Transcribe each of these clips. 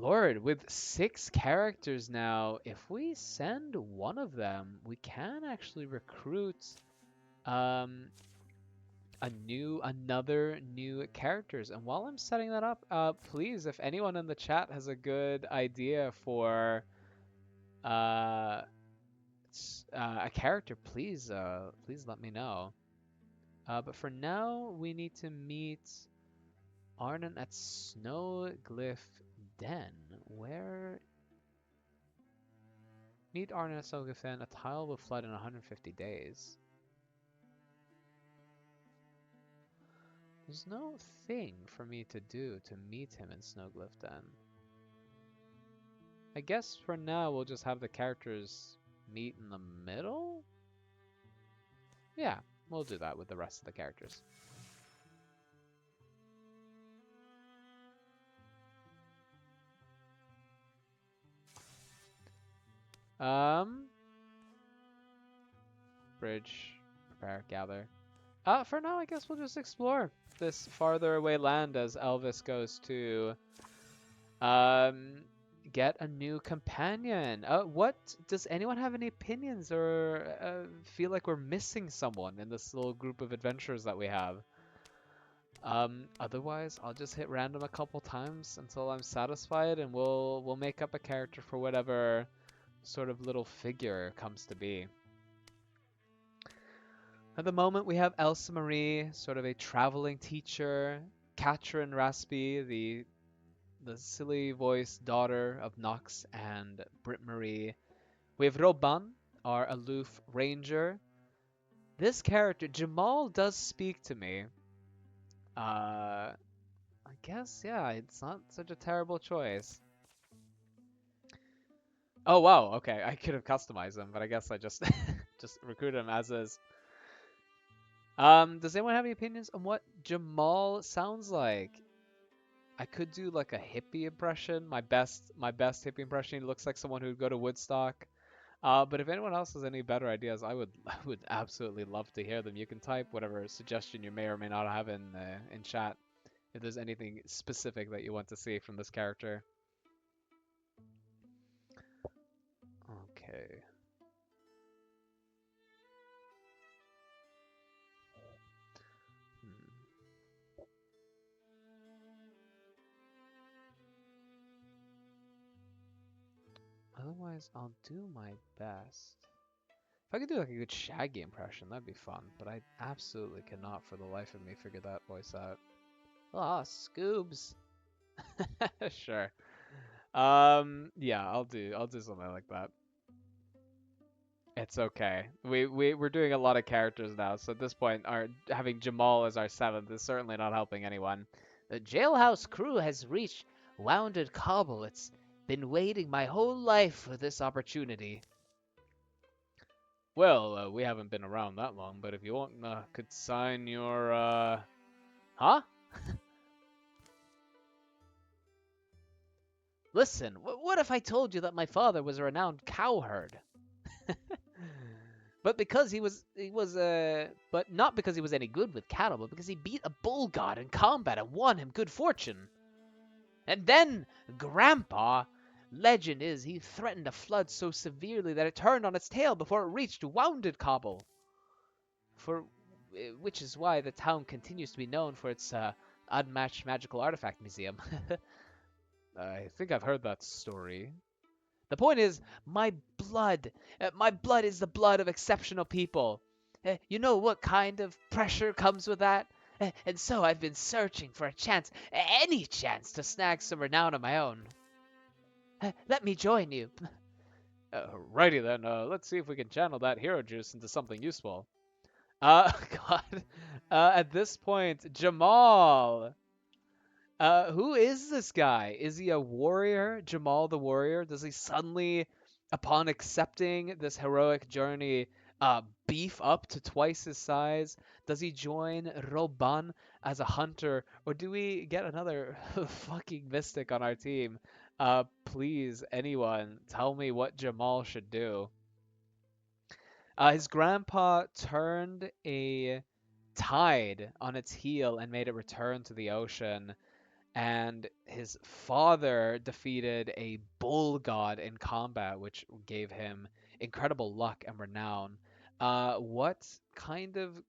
Lord, with 6 characters now, if we send one of them, we can actually recruit um, another new characters. And while I'm setting that up, please, if anyone in the chat has a good idea for uh, a character, please let me know. But for now, we need to meet Arnon at Snowglyph Den. Where Meet Arnon at Snowglyph Den. A tile will flood in 150 days. There's no thing for me to do to meet him in Snowglyph Den. I guess for now we'll just have the characters meet in the middle? Yeah, we'll do that with the rest of the characters. Bridge, prepare, gather. For now, I guess we'll just explore this farther away land as Elvis goes to um, get a new companion. What does anyone have any opinions or feel like we're missing someone in this little group of adventurers that we have? Otherwise, I'll just hit random a couple times until I'm satisfied, and we'll make up a character for whatever sort of little figure comes to be. At the moment, we have Elsa Marie, sort of a traveling teacher, Katrin Raspy, the silly voiced daughter of Nox and Brit Marie. We have Roban, our aloof ranger. This character, Jamal, does speak to me. I guess, yeah, it's not such a terrible choice. Oh wow, okay, I could have customized him, but I guess I just just recruited him as is. Does anyone have any opinions on what Jamal sounds like? I could do like a hippie impression. My best hippie impression. He looks like someone who'd go to Woodstock. But if anyone else has any better ideas, I would absolutely love to hear them. You can type whatever suggestion you may or may not have in chat if there's anything specific that you want to see from this character. Okay. Hmm. Otherwise, I'll do my best. If I could do like a good Shaggy impression, that'd be fun. But I absolutely cannot, for the life of me, figure that voice out. Ah, Scoobs. Sure. Yeah, I'll do something like that. It's okay. We're doing a lot of characters now, so at this point, having Jamal as our 7th is certainly not helping anyone. The jailhouse crew has reached Wounded Cobble. It's been waiting my whole life for this opportunity. Well, we haven't been around that long, but if you want, could sign your, Huh? Listen, what if I told you that my father was a renowned cowherd? But not because he was any good with cattle, but because he beat a bull god in combat and won him good fortune. And then, Grandpa, legend is he threatened a flood so severely that it turned on its tail before it reached Wounded Cobble. Which is why the town continues to be known for its unmatched magical artifact museum. I think I've heard that story. The point is, my blood is the blood of exceptional people. You know what kind of pressure comes with that? And so I've been searching for a chance, any chance, to snag some renown of my own. Let me join you. Righty then, let's see if we can channel that hero juice into something useful. God. At this point, Jamal. Who is this guy? Is he a warrior? Jamal the warrior? Does he suddenly, upon accepting this heroic journey, beef up to twice his size? Does he join Roban as a hunter? Or do we get another fucking mystic on our team? Please, anyone, tell me what Jamal should do. His grandpa turned a tide on its heel and made it return to the ocean. and his father defeated a bull god in combat, which gave him incredible luck and renown. What kind of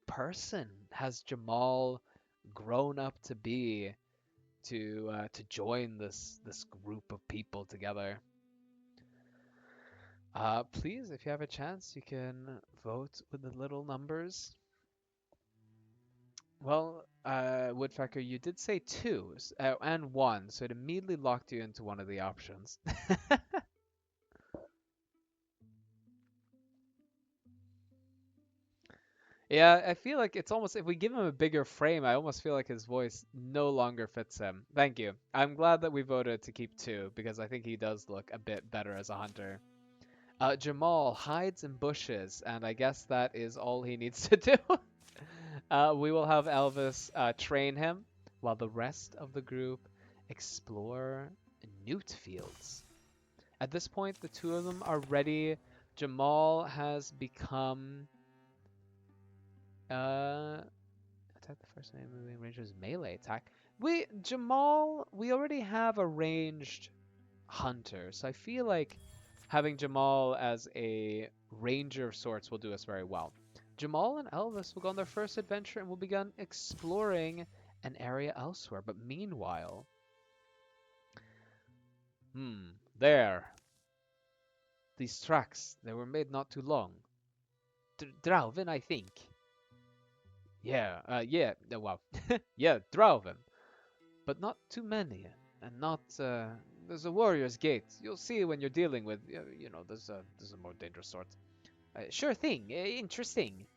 person has Jamal grown up to be to join this group of people together? Please, if you have a chance, you can vote with the little numbers. Well, Woodpecker, you did say two and one, so it immediately locked you into one of the options. Yeah, I feel like it's almost, if we give him a bigger frame, I almost feel like his voice no longer fits him. Thank you. I'm glad that we voted to keep two, because I think he does look a bit better as a hunter. Jamal hides in bushes, and I guess that is all he needs to do. We will have Elvis train him, while the rest of the group explore newt fields. At this point, the two of them are ready. Jamal has become attack the first enemy moving ranger's melee attack. We already have a ranged hunter, so I feel like having Jamal as a ranger of sorts will do us very well. Jamal and Elvis will go on their first adventure and will begin exploring an area elsewhere. But meanwhile, there. These tracks, they were made not too long. Drauven, I think. Yeah, well, yeah, Drauven. But not too many, and not, there's a warrior's gate. You'll see when you're dealing with, there's a more dangerous sort. Sure thing, interesting.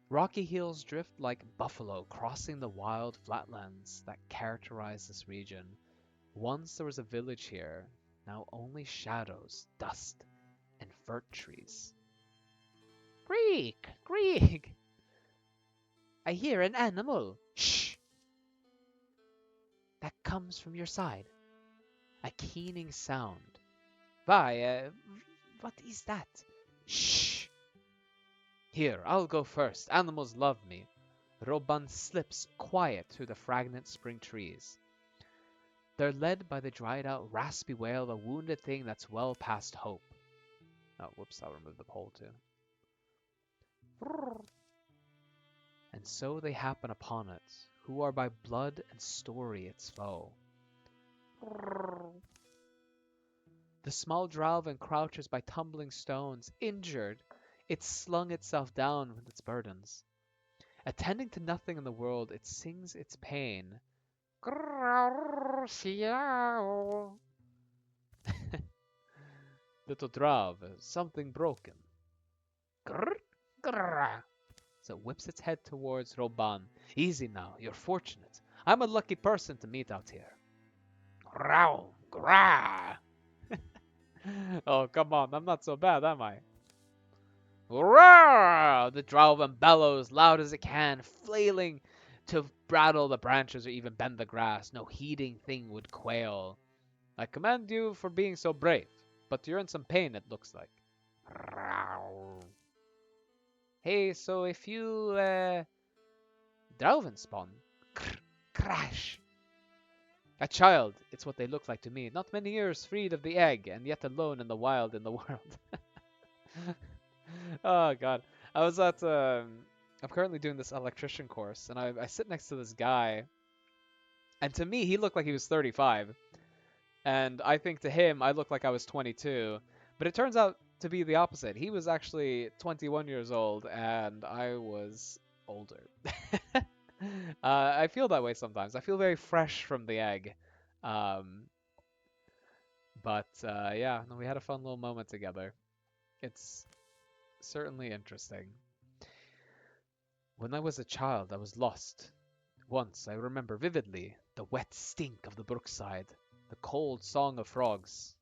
Rocky hills drift like buffalo crossing the wild flatlands that characterize this region. Once there was a village here, now only shadows, dust, and fir trees. Greek! Greek! I hear an animal. Shh! That comes from your side. A keening sound. Why, what is that? Shh! Here, I'll go first. Animals love me. Roban slips quiet through the fragrant spring trees. They're led by the dried-out, raspy wail of a wounded thing that's well past hope. Oh, whoops, I'll remove the pole too. And so they happen upon it, who are by blood and story its foe. The small Drauven crouches by tumbling stones, injured. It slung itself down with its burdens. Attending to nothing in the world, it sings its pain. Little Drav, something broken. Grrr, grrr. So it whips its head towards Roban. Easy now, you're fortunate. I'm a lucky person to meet out here. Growl, grah. Oh, come on, I'm not so bad, am I? Roar! The Drauven bellows loud as it can, flailing to rattle the branches or even bend the grass. No heeding thing would quail. I commend you for being so brave, but you're in some pain, it looks like. Hey, so if you, Drauven spawn, crash. A child, it's what they look like to me. Not many years freed of the egg, and yet alone in the wild in the world. Oh god. I was at I'm currently doing this electrician course, and I sit next to this guy, and to me he looked like he was 35, and I think to him I looked like I was 22, but it turns out to be the opposite. He was actually 21 years old, and I was older. I feel that way sometimes. I feel very fresh from the egg. Um, but yeah, no, we had a fun little moment together. It's certainly interesting. When I was a child, I was lost. Once, I remember vividly the wet stink of the brookside, the cold song of frogs.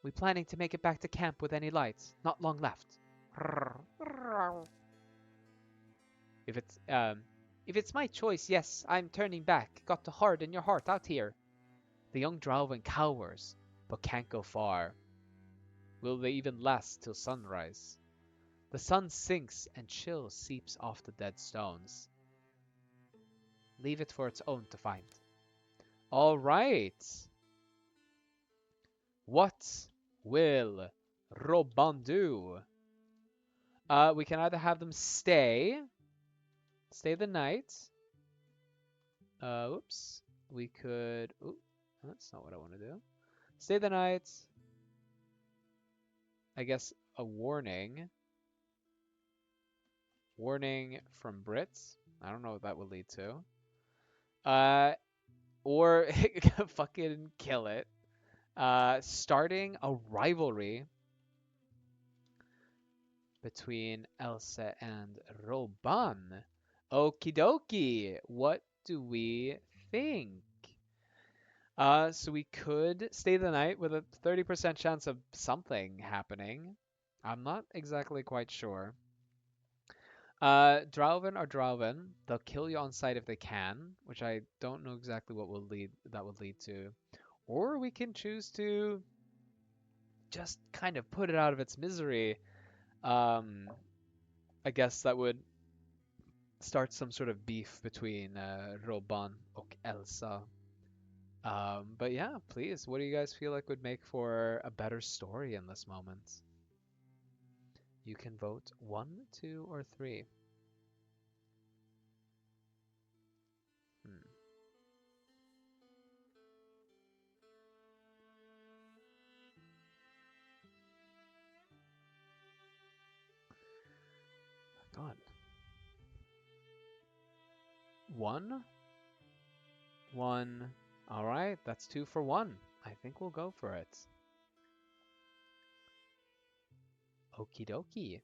We planning to make it back to camp with any lights? Not long left. If it's my choice, yes, I'm turning back. Got to harden your heart out here. The young Drauven cowers, but can't go far. Will they even last till sunrise? The sun sinks and chill seeps off the dead stones. Leave it for its own to find. All right. What will Robin do? We can either have them stay the night. Oops. We could. Ooh, that's not what I want to do. Stay the night. I guess a warning. Warning from Brits. I don't know what that will lead to. Or fucking kill it. Starting a rivalry between Elsa and Roban. Okie dokie. What do we think? So we could stay the night with a 30% chance of something happening. I'm not exactly quite sure. Drauven are Drauven. They'll kill you on sight if they can, which I don't know exactly what would lead to. Or we can choose to just kind of put it out of its misery. I guess that would start some sort of beef between Roban and Elsa. But yeah, please, what do you guys feel like would make for a better story in this moment? You can vote 1, 2, or 3. Hmm. God. 1? 1. All right, that's 2 for 1. I think we'll go for it. Okie dokie.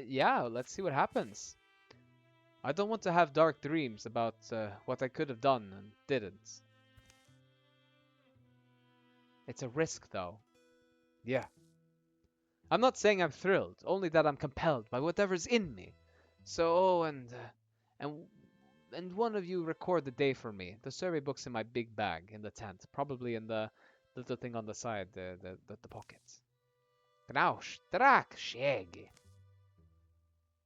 Yeah, let's see what happens. I don't want to have dark dreams about what I could have done and didn't. It's a risk, though. Yeah. I'm not saying I'm thrilled, only that I'm compelled by whatever's in me. So, and and one of you record the day for me. The survey book's in my big bag in the tent, probably in the little thing on the side, the pocket. Gnaush, Drak, Sheg.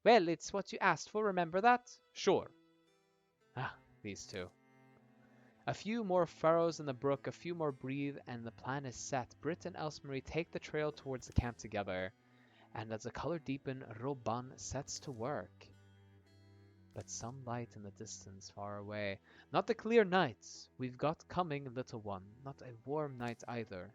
Well, it's what you asked for, remember that? Sure. Ah, these two. A few more furrows in the brook, a few more breathe, and the plan is set. Britt and Elsmarie take the trail towards the camp together, and as the color deepens, Roban sets to work. But some light in the distance far away. Not the clear nights we've got coming, little one, not a warm night either.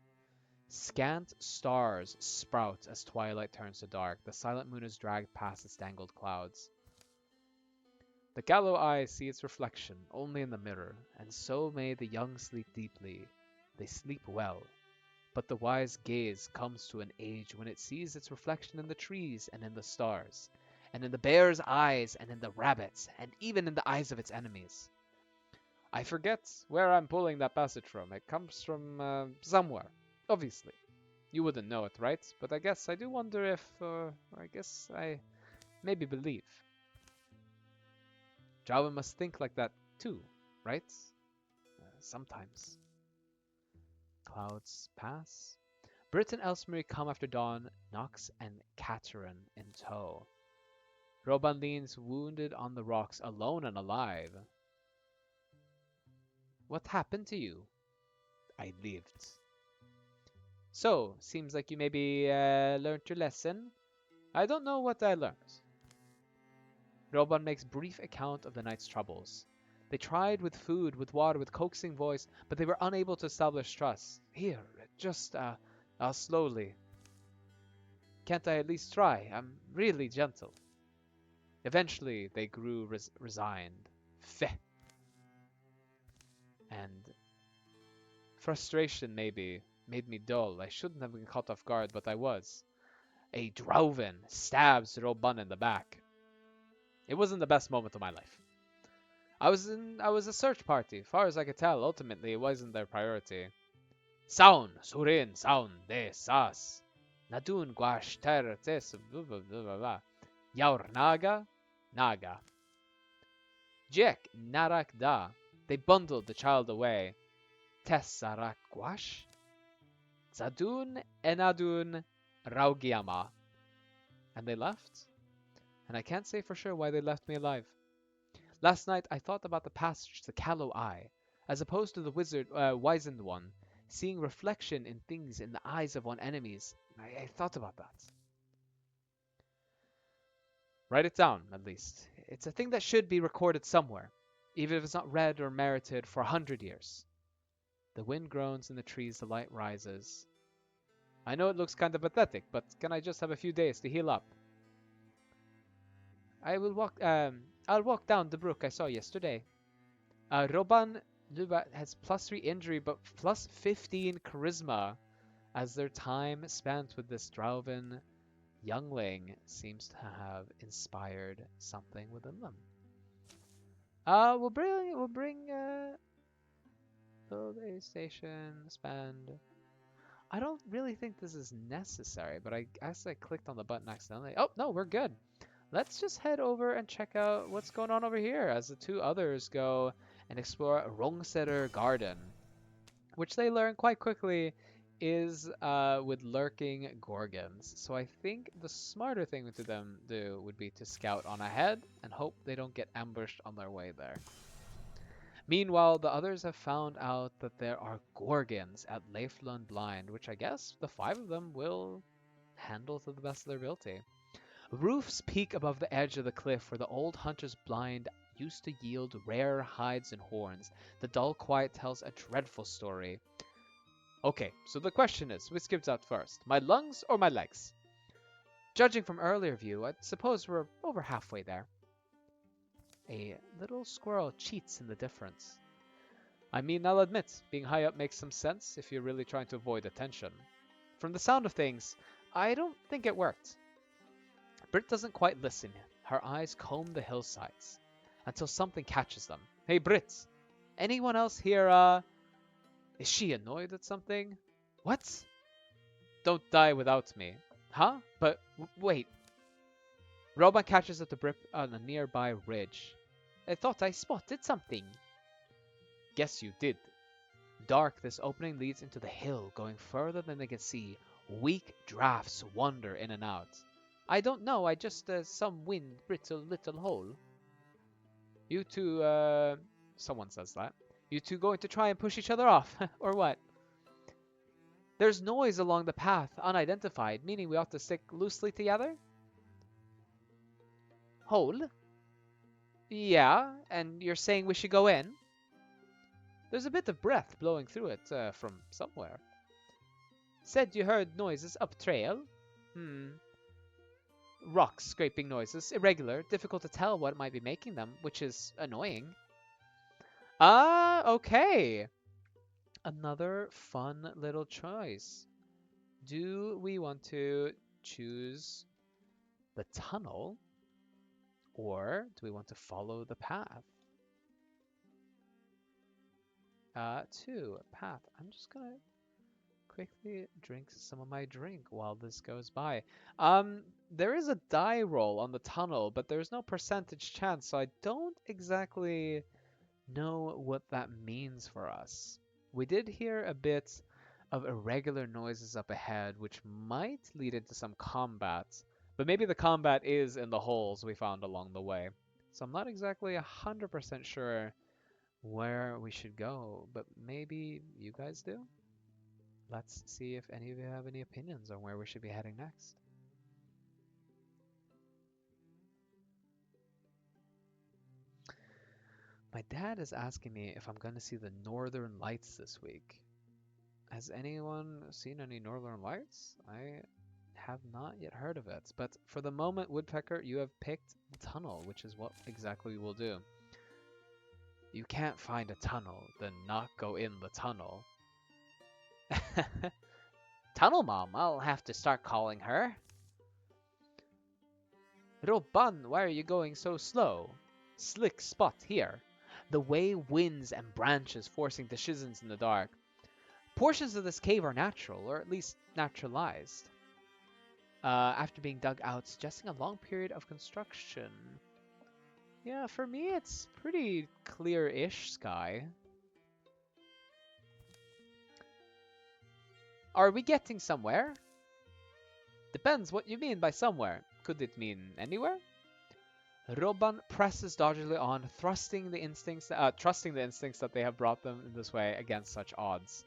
Scant stars sprout as twilight turns to dark. The silent moon is dragged past its dangled clouds. The callow eyes see its reflection only in the mirror, and so may the young sleep deeply. They sleep well. But the wise gaze comes to an age when it sees its reflection in the trees and in the stars, and in the bear's eyes and in the rabbit's, and even in the eyes of its enemies. I forget where I'm pulling that passage from. It comes from somewhere, obviously. You wouldn't know it, right? But I guess I do wonder if, or I guess I maybe believe. Java must think like that too, right? Sometimes. Clouds pass. Britt and Elsmarie come after dawn, Nox and Katerin in tow. Roban leans wounded on the rocks, alone and alive. What happened to you? I lived. So, seems like you maybe learned your lesson. I don't know what I learned. Roban makes brief account of the night's troubles. They tried with food, with water, with coaxing voice, but they were unable to establish trust. Here, just slowly. Can't I at least try? I'm really gentle. Eventually, they grew resigned. Feh. And frustration, maybe, made me dull. I shouldn't have been caught off guard, but I was. A Drauven stabs Roban in the back. It wasn't the best moment of my life. I was a search party. Far as I could tell, ultimately it wasn't their priority. Saun, Surin, Saun, de Sas. Nadun Gwash Ter Tes Yaur Naga, Naga. Jek Narak Da. They bundled the child away. Tessarak Gwash. Zadun Enadun Raugiama. And they left. And I can't say for sure why they left me alive. Last night I thought about the passage the callow eye, as opposed to the wizened one, seeing reflection in things in the eyes of one's enemies. I thought about that. Write it down, at least. It's a thing that should be recorded somewhere, even if it's not read or merited for 100 years. The wind groans in the trees, the light rises. I know it looks kind of pathetic, but can I just have a few days to heal up? I'll walk down the brook I saw yesterday. Roban Luba has +3 injury, but +15 charisma, as their time spent with this Drauven youngling seems to have inspired something within them. We'll bring build a station, spend. I don't really think this is necessary, but I guess I clicked on the button accidentally. Oh, no, we're good. Let's just head over and check out what's going on over here as the two others go and explore Rongsetter Garden, which they learn quite quickly is with lurking Gorgons. So I think the smarter thing to them do would be to scout on ahead and hope they don't get ambushed on their way there. Meanwhile, the others have found out that there are Gorgons at Leiflund Blind, which I guess the 5 of them will handle to the best of their ability. Roofs peak above the edge of the cliff where the old hunter's blind used to yield rare hides and horns. The dull quiet tells a dreadful story. Okay, so the question is, which gives out first, my lungs or my legs? Judging from earlier view, I suppose we're over halfway there. A little squirrel cheats in the difference. I mean, I'll admit, being high up makes some sense if you're really trying to avoid attention. From the sound of things, I don't think it worked. Britt doesn't quite listen. Her eyes comb the hillsides until something catches them. Hey, Britt! Anyone else here, Is she annoyed at something? What? Don't die without me. Huh? But, wait. Roban catches up to Britt on a nearby ridge. I thought I spotted something. Guess you did. Dark, this opening leads into the hill, going further than they can see. Weak drafts wander in and out. I don't know, I just, some wind, brittle little hole. You two, someone says that. You two going to try and push each other off, or what? There's noise along the path, unidentified, meaning we ought to stick loosely together? Hole? Yeah, and you're saying we should go in? There's a bit of breath blowing through it, from somewhere. Said you heard noises up trail? Rocks scraping noises, irregular, difficult to tell what might be making them, which is annoying. Okay. Another fun little choice. Do we want to choose the tunnel, or do we want to follow the path? 2, path. I'm just gonna quickly drink some of my drink while this goes by. There is a die roll on the tunnel, but there's no percentage chance, so I don't exactly know what that means for us. We did hear a bit of irregular noises up ahead, which might lead into some combat, but maybe the combat is in the holes we found along the way. So I'm not exactly 100% sure where we should go, but maybe you guys do? Let's see if any of you have any opinions on where we should be heading next. My dad is asking me if I'm going to see the Northern Lights this week. Has anyone seen any Northern Lights? I have not yet heard of it, but for the moment, Woodpecker, you have picked the tunnel, which is what exactly we will do. You can't find a tunnel, then not go in the tunnel. Tunnel Mom, I'll have to start calling her. Roban, why are you going so slow? Slick spot here. The way winds and branches forcing decisions in the dark. Portions of this cave are natural, or at least naturalized. After being dug out, suggesting a long period of construction. Yeah, for me it's pretty clear-ish sky. Are we getting somewhere? Depends what you mean by somewhere. Could it mean anywhere? Robban presses doggedly on, trusting the instincts that they have brought them in this way against such odds.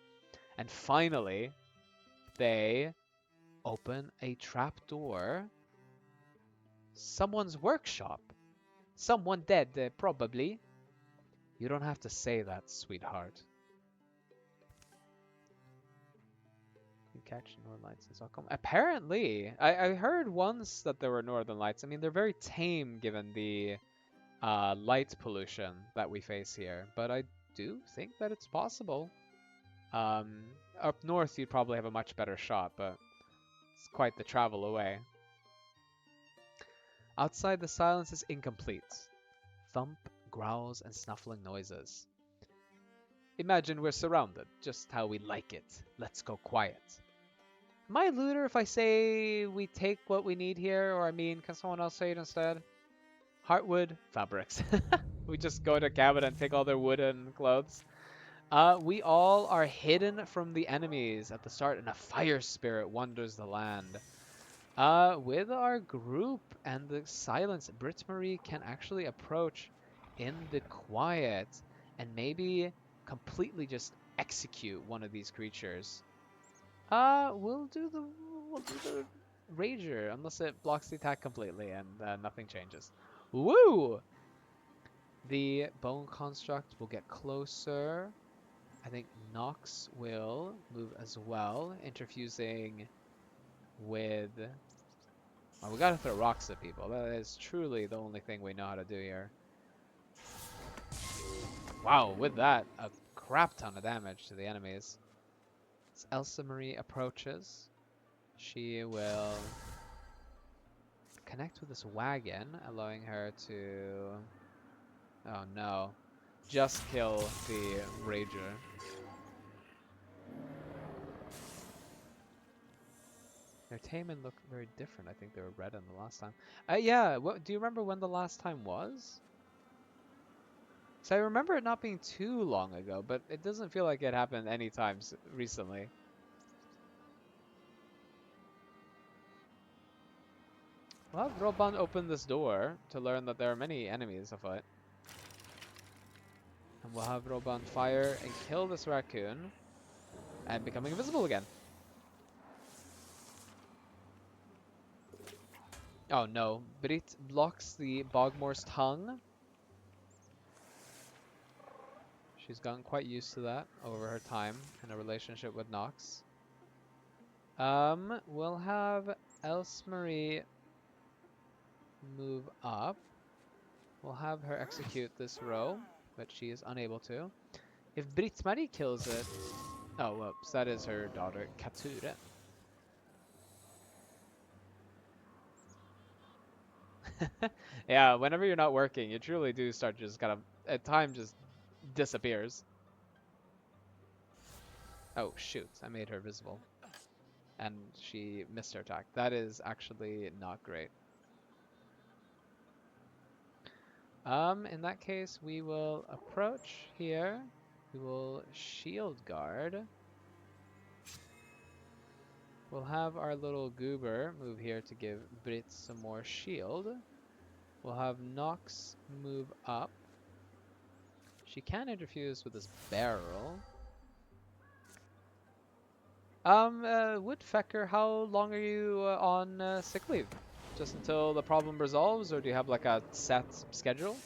And finally, they open a trap door. Someone's workshop. Someone dead, probably. You don't have to say that, sweetheart. You catch northern lights in Stockholm. Apparently, I heard once that there were northern lights. I mean, they're very tame given the light pollution that we face here, but I do think that it's possible. Up north, you'd probably have a much better shot, but it's quite the travel away. Outside, the silence is incomplete. Thump, growls, and snuffling noises. Imagine we're surrounded, just how we like it. Let's go quiet. Am I a looter if I say we take what we need here? Or I mean, can someone else say it instead? Heartwood, fabrics. We just go to a cabin and take all their wood and clothes. We all are hidden from the enemies at the start, and a fire spirit wanders the land. With our group and the silence, Brit-Marie can actually approach in the quiet and maybe completely just execute one of these creatures. We'll do the Rager unless it blocks the attack completely and nothing changes. Woo! The bone construct will get closer. I think Nox will move as well, interfusing with... Well, we gotta throw rocks at people. That is truly the only thing we know how to do here. Wow, with that, a crap ton of damage to the enemies. As Elsa Marie approaches, she will connect with this wagon, allowing her to... Oh no. Just kill the Rager. Their Taman look very different. I think they were red in the last time. Yeah, do you remember when the last time was? So I remember it not being too long ago, but it doesn't feel like it happened any time recently. We'll have Robban open this door to learn that there are many enemies afoot. And we'll have Robban fire and kill this raccoon and becoming invisible again. Oh no, Brit blocks the Bogmore's tongue. She's gotten quite used to that over her time in a relationship with Nox. We'll have Elsmarie move up. We'll have her execute this row, but she is unable to. If Britt-Marie kills it... Oh, whoops, that is her daughter, Kature. Yeah, whenever you're not working, you truly do start just kind of... time just disappears. Oh, shoot, I made her visible. And she missed her attack. That is actually not great. In that case, we will approach here. We will shield guard. We'll have our little goober move here to give Brit some more shield. We'll have Nox move up. She can interfuse with this barrel. Woodfecker, how long are you on sick leave? Just until the problem resolves, or do you have like a set schedule?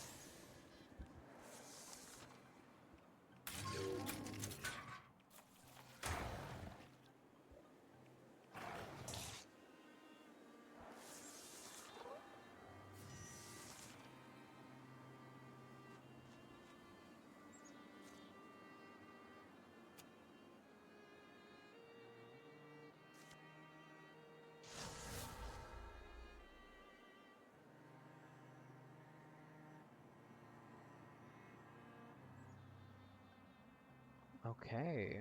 Okay.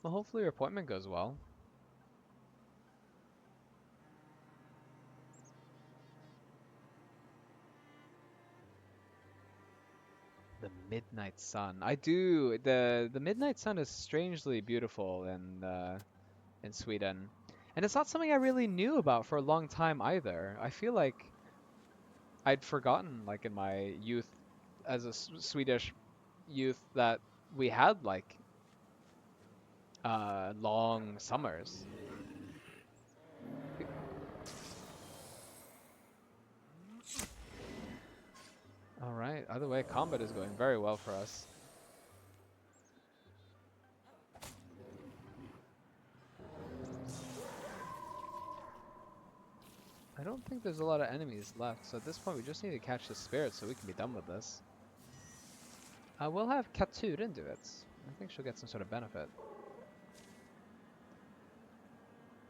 Well, hopefully your appointment goes well. The Midnight Sun. I do. The Midnight Sun is strangely beautiful in Sweden. And it's not something I really knew about for a long time either. I feel like I'd forgotten, like in my youth, as a Swedish youth, that we had like long summers. All right. Either way, combat is going very well for us. I don't think there's a lot of enemies left, so at this point we just need to catch the spirit so we can be done with this. We'll have Katurin do it. I think she'll get some sort of benefit.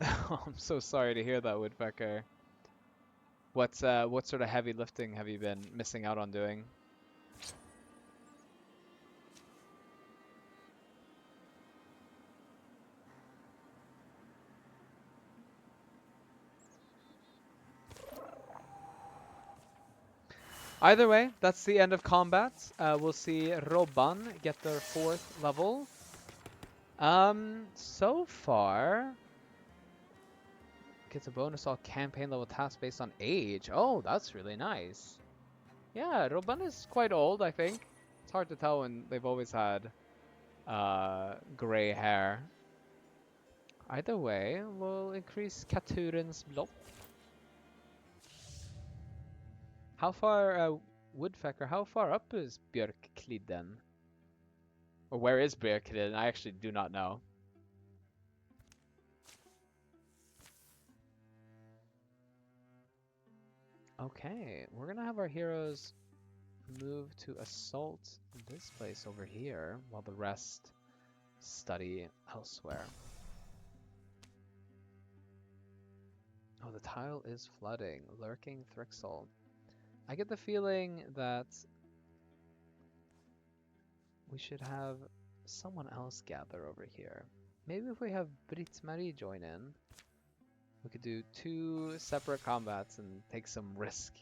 I'm so sorry to hear that, Woodpecker. What sort of heavy lifting have you been missing out on doing? Either way, that's the end of combat. We'll see Robban get their 4th level. So far, gets a bonus all campaign level tasks based on age. Oh, that's really nice. Yeah, Robban is quite old, I think. It's hard to tell when they've always had gray hair. Either way, we'll increase Katurin's block. How far, Woodpecker, how far up is Björkklidden? Or where is Björkklidden? I actually do not know. Okay, we're gonna have our heroes move to assault this place over here while the rest study elsewhere. Oh, the tile is flooding. Lurking Thrixel. I get the feeling that we should have someone else gather over here. Maybe if we have Britt-Marie join in, we could do 2 separate combats and take some risk.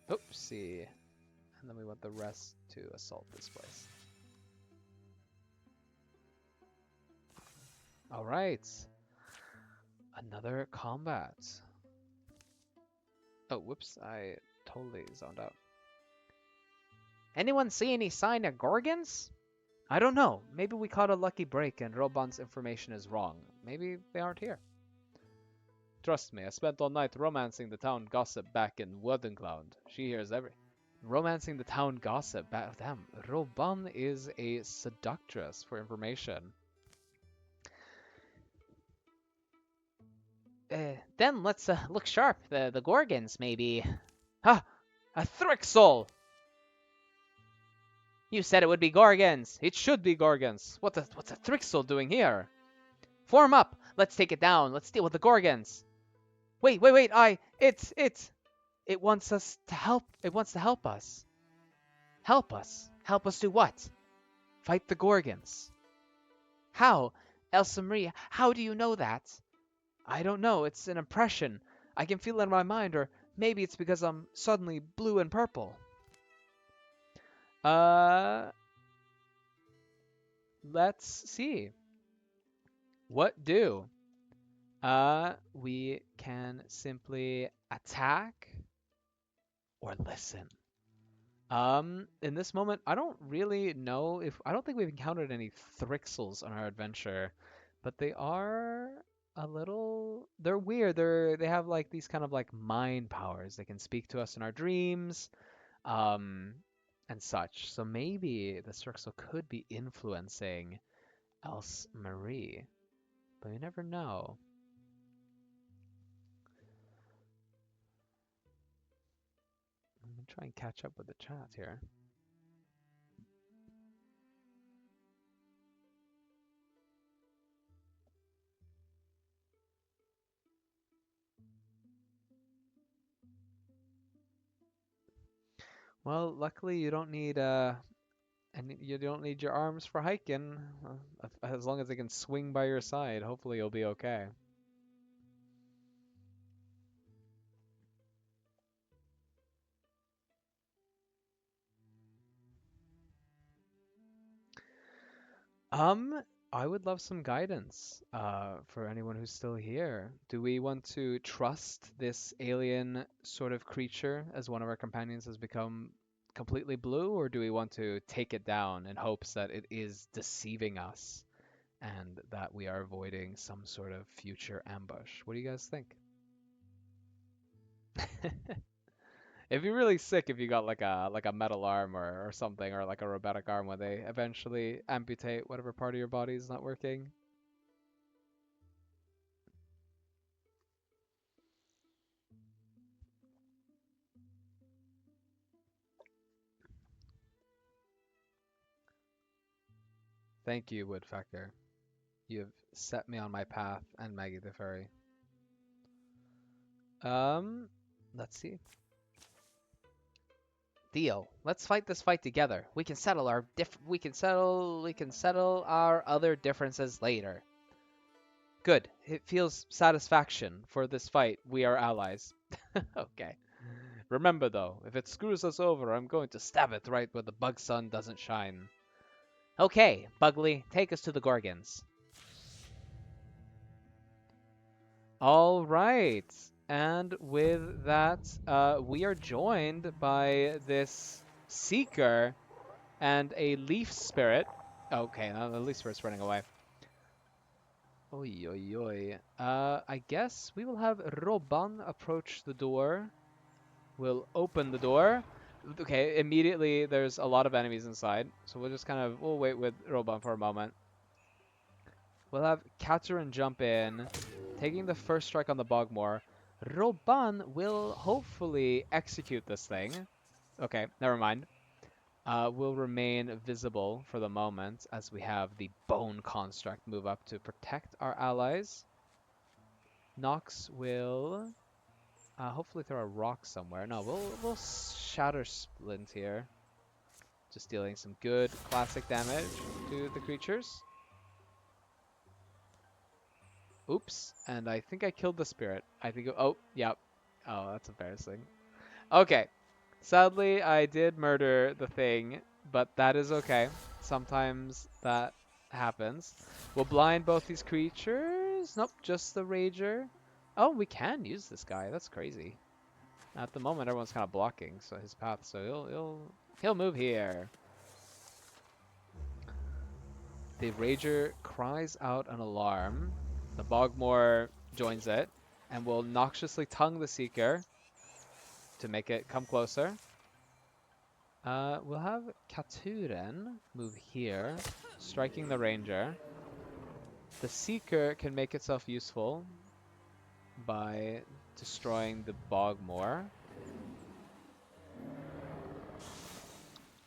Oopsie. And then we want the rest to assault this place. Alright. Another combat. Oh, whoops. I totally zoned out. Anyone see any sign of Gorgons? I don't know. Maybe we caught a lucky break and Robban's information is wrong. Maybe they aren't here. Trust me, I spent all night romancing the town gossip back in Wodencloud. She hears every... Romancing the town gossip back... Damn, Robban is a seductress for information. Then let's look sharp. The Gorgons, maybe. Ah! A Thrixel! You said it would be Gorgons. It should be Gorgons. What's a Thrixel doing here? Form up. Let's take it down. Let's deal with the Gorgons. Wait. It wants us to help. It wants to help us. Help us. Help us do what? Fight the Gorgons. How? Elsa Maria, how do you know that? I don't know. It's an impression. I can feel it in my mind, or maybe it's because I'm suddenly blue and purple. Let's see. What do? We can simply attack or listen. In this moment, I don't really know if... I don't think we've encountered any Thrixels on our adventure, but they are a little... They're weird. They have like these kind of like mind powers. They can speak to us in our dreams, and such. So maybe the Thrixel could be influencing Else Marie, but you never know. I'm gonna try and catch up with the chat here. Well, luckily you don't need and you don't need your arms for hiking. As long as they can swing by your side, hopefully you'll be okay. I would love some guidance for anyone who's still here. Do we want to trust this alien sort of creature as one of our companions has become completely blue, or do we want to take it down in hopes that it is deceiving us and that we are avoiding some sort of future ambush? What do you guys think? It'd be really sick if you got like a metal arm or something, or like a robotic arm when they eventually amputate whatever part of your body is not working. Thank you, Woodpecker. You have set me on my path, and Maggie the Furry. Um, let's see. Deal. Let's fight this fight together. We can settle our we can settle our other differences later. Good. It feels satisfaction for this fight. We are allies. Okay. Remember though, if it screws us over, I'm going to stab it right where the bug sun doesn't shine. Okay, Bugly, take us to the Gorgons. All right. And with that, we are joined by this Seeker and a Leaf Spirit. Okay, now the Leaf Spirit's running away. Oi, oi, oi. I guess we will have Roban approach the door. We'll open the door. Okay, immediately there's a lot of enemies inside, so we'll wait with Roban for a moment. We'll have Katerin jump in, taking the first strike on the Bogmore. Roban will hopefully execute this thing. Okay, never mind. Will remain visible for the moment as we have the Bone Construct move up to protect our allies. Nox will hopefully throw a rock somewhere. No, we'll Shatter Splint here. Just dealing some good classic damage to the creatures. Oops, and I think I killed the spirit. I think, oh, yep. Oh, that's embarrassing. Okay, sadly I did murder the thing, but that is okay. Sometimes that happens. We'll blind both these creatures. Nope, just the Rager. Oh, we can use this guy. That's crazy. At the moment, everyone's kind of blocking so his path, so he'll move here. The Rager cries out an alarm. The Bogmore joins it and will noxiously tongue the Seeker to make it come closer. We'll have Katuren move here, striking the Ranger. The Seeker can make itself useful by destroying the Bogmore.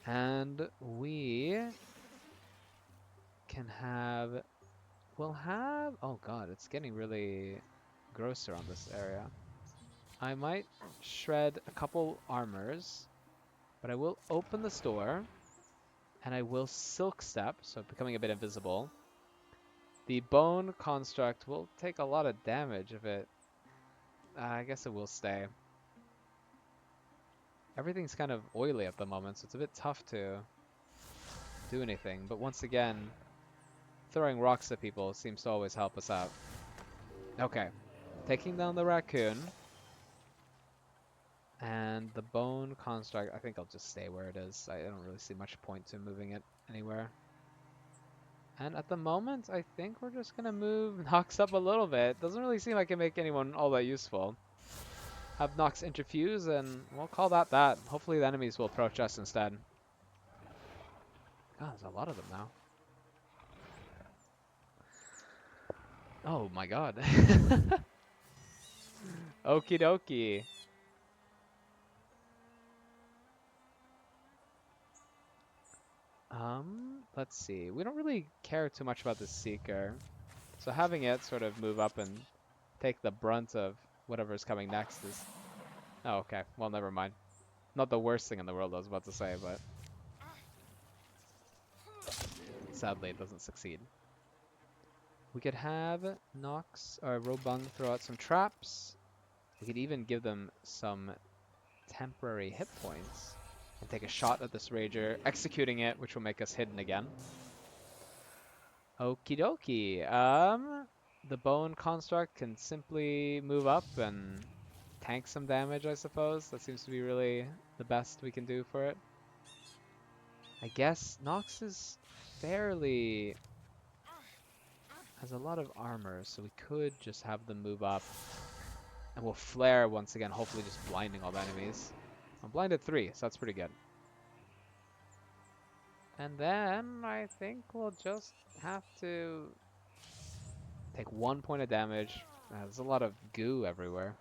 And we can have... Oh god, it's getting really grosser on this area. I might shred a couple armors, but I will open this door, and I will Silk Step, so becoming a bit invisible. The Bone Construct will take a lot of damage if it... I guess it will stay. Everything's kind of oily at the moment, so it's a bit tough to do anything. But once again, throwing rocks at people seems to always help us out. Okay, taking down the raccoon. And the Bone Construct, I think I'll just stay where it is. I don't really see much point to moving it anywhere. And at the moment, I think we're just going to move Nox up a little bit. Doesn't really seem like it make anyone all that useful. Have Nox interfuse, and we'll call that that. Hopefully the enemies will approach us instead. God, there's a lot of them now. Oh my god. Okie dokie. Let's see. We don't really care too much about the Seeker. So having it sort of move up and take the brunt of whatever's coming next is... Oh, okay. Well, never mind. Not the worst thing in the world, I was about to say, but... Sadly, it doesn't succeed. We could have Nox or Robung throw out some traps. We could even give them some temporary hit points. And take a shot at this Rager, executing it, which will make us hidden again. Okie dokie. The bone construct can simply move up and tank some damage, I suppose. That seems to be really the best we can do for it. I guess Nox is fairly... has a lot of armor, so we could just have them move up. And we'll flare once again, hopefully just blinding all the enemies. I'm blinded 3, so that's pretty good. And then I think we'll just have to take 1 point of damage. There's a lot of goo everywhere.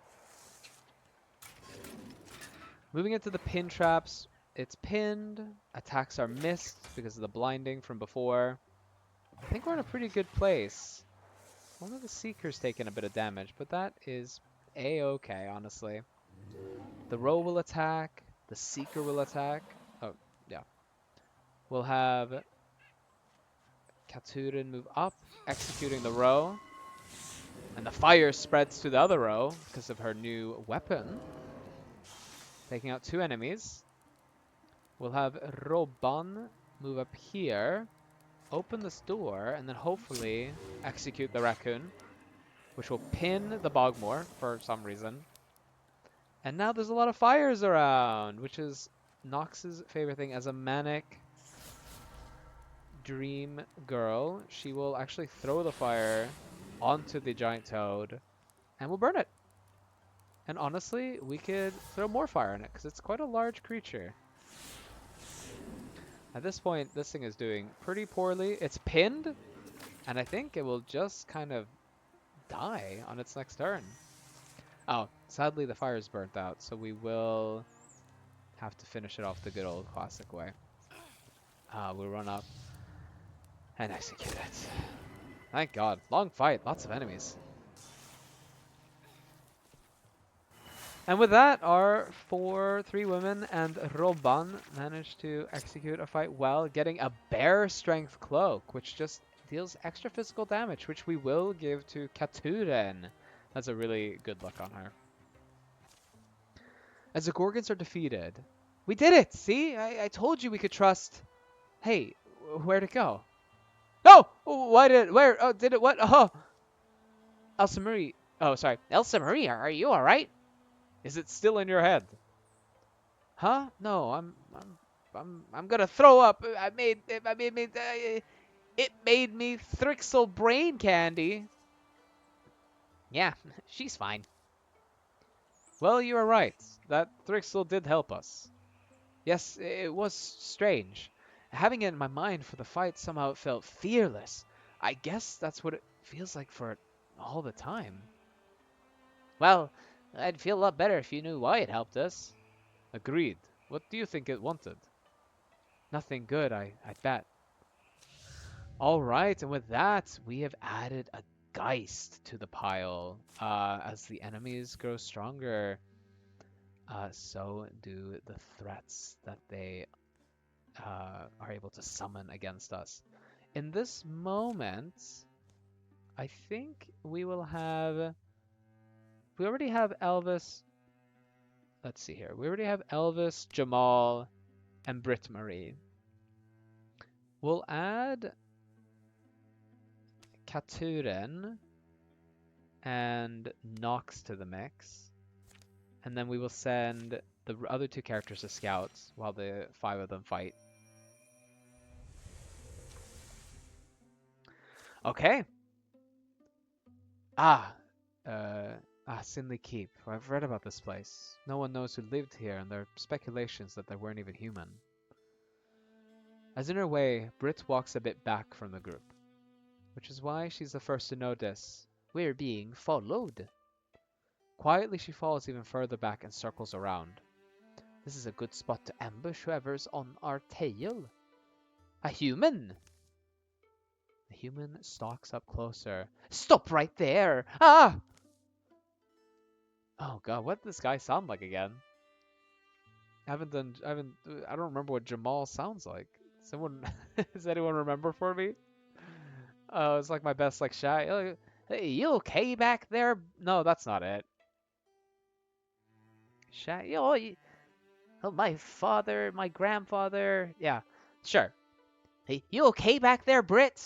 Moving into the pin traps, it's pinned. Attacks are missed because of the blinding from before. I think we're in a pretty good place. One of the Seekers taking a bit of damage, but that is a-okay, honestly. The Roe will attack. The Seeker will attack. Oh, yeah. We'll have Katurin move up, executing the Roe. And the fire spreads to the other Roe because of her new weapon. Taking out 2 enemies. We'll have Robban move up here, open this door, and then hopefully execute the raccoon, which will pin the Bogmore for some reason. And now there's a lot of fires around, which is Nox's favorite thing. As a manic dream girl, she will actually throw the fire onto the giant toad and we'll burn it. And honestly, we could throw more fire on it because it's quite a large creature. At this point, this thing is doing pretty poorly. It's pinned, and I think it will just kind of die on its next turn. Oh, sadly the fire is burnt out, so we will have to finish it off the good old classic way. We'll run up and execute it. Thank God. Long fight, lots of enemies. And with that, our 3 women and Robban managed to execute a fight well, getting a bear strength cloak, which just deals extra physical damage, which we will give to Katuren. That's a really good look on her. As the Gorgons are defeated, we did it! See? I told you we could trust... Hey, where'd it go? No! Where? Oh, did it, what? Oh! Elsa Marie. Oh, sorry. Elsa Marie, are you alright? Is it still in your head? Huh? No, I'm gonna throw up. It made me Thrixel brain candy. Yeah, she's fine. Well, you are right. That Thrixel did help us. Yes, it was strange. Having it in my mind for the fight somehow felt fearless. I guess that's what it feels like for it all the time. Well, I'd feel a lot better if you knew why it helped us. Agreed. What do you think it wanted? Nothing good, I bet. Alright, and with that, we have added a Geist to the pile. As the enemies grow stronger, so do the threats that they are able to summon against us. In this moment, I think we will have... We already have Elvis... Let's see here. We already have Elvis, Jamal, and Brit Marie. We'll add Katuren and Nox to the mix. And then we will send the other 2 characters as scouts while the 5 of them fight. Okay. Sinley Keep. I've read about this place. No one knows who lived here, and there are speculations that they weren't even human. As in her way, Brit walks a bit back from the group, which is why she's the first to notice. We're being followed. Quietly, she falls even further back and circles around. This is a good spot to ambush whoever's on our tail. A human! The human stalks up closer. Stop right there! Ah! Oh god, what does this guy sound like again? I don't remember what Jamal sounds like. Does anyone remember for me? Oh, it's like my best, like, shy. Hey, you okay back there? No, that's not it. Shy, oh, my father, my grandfather. Yeah, sure. Hey, you okay back there, Brit?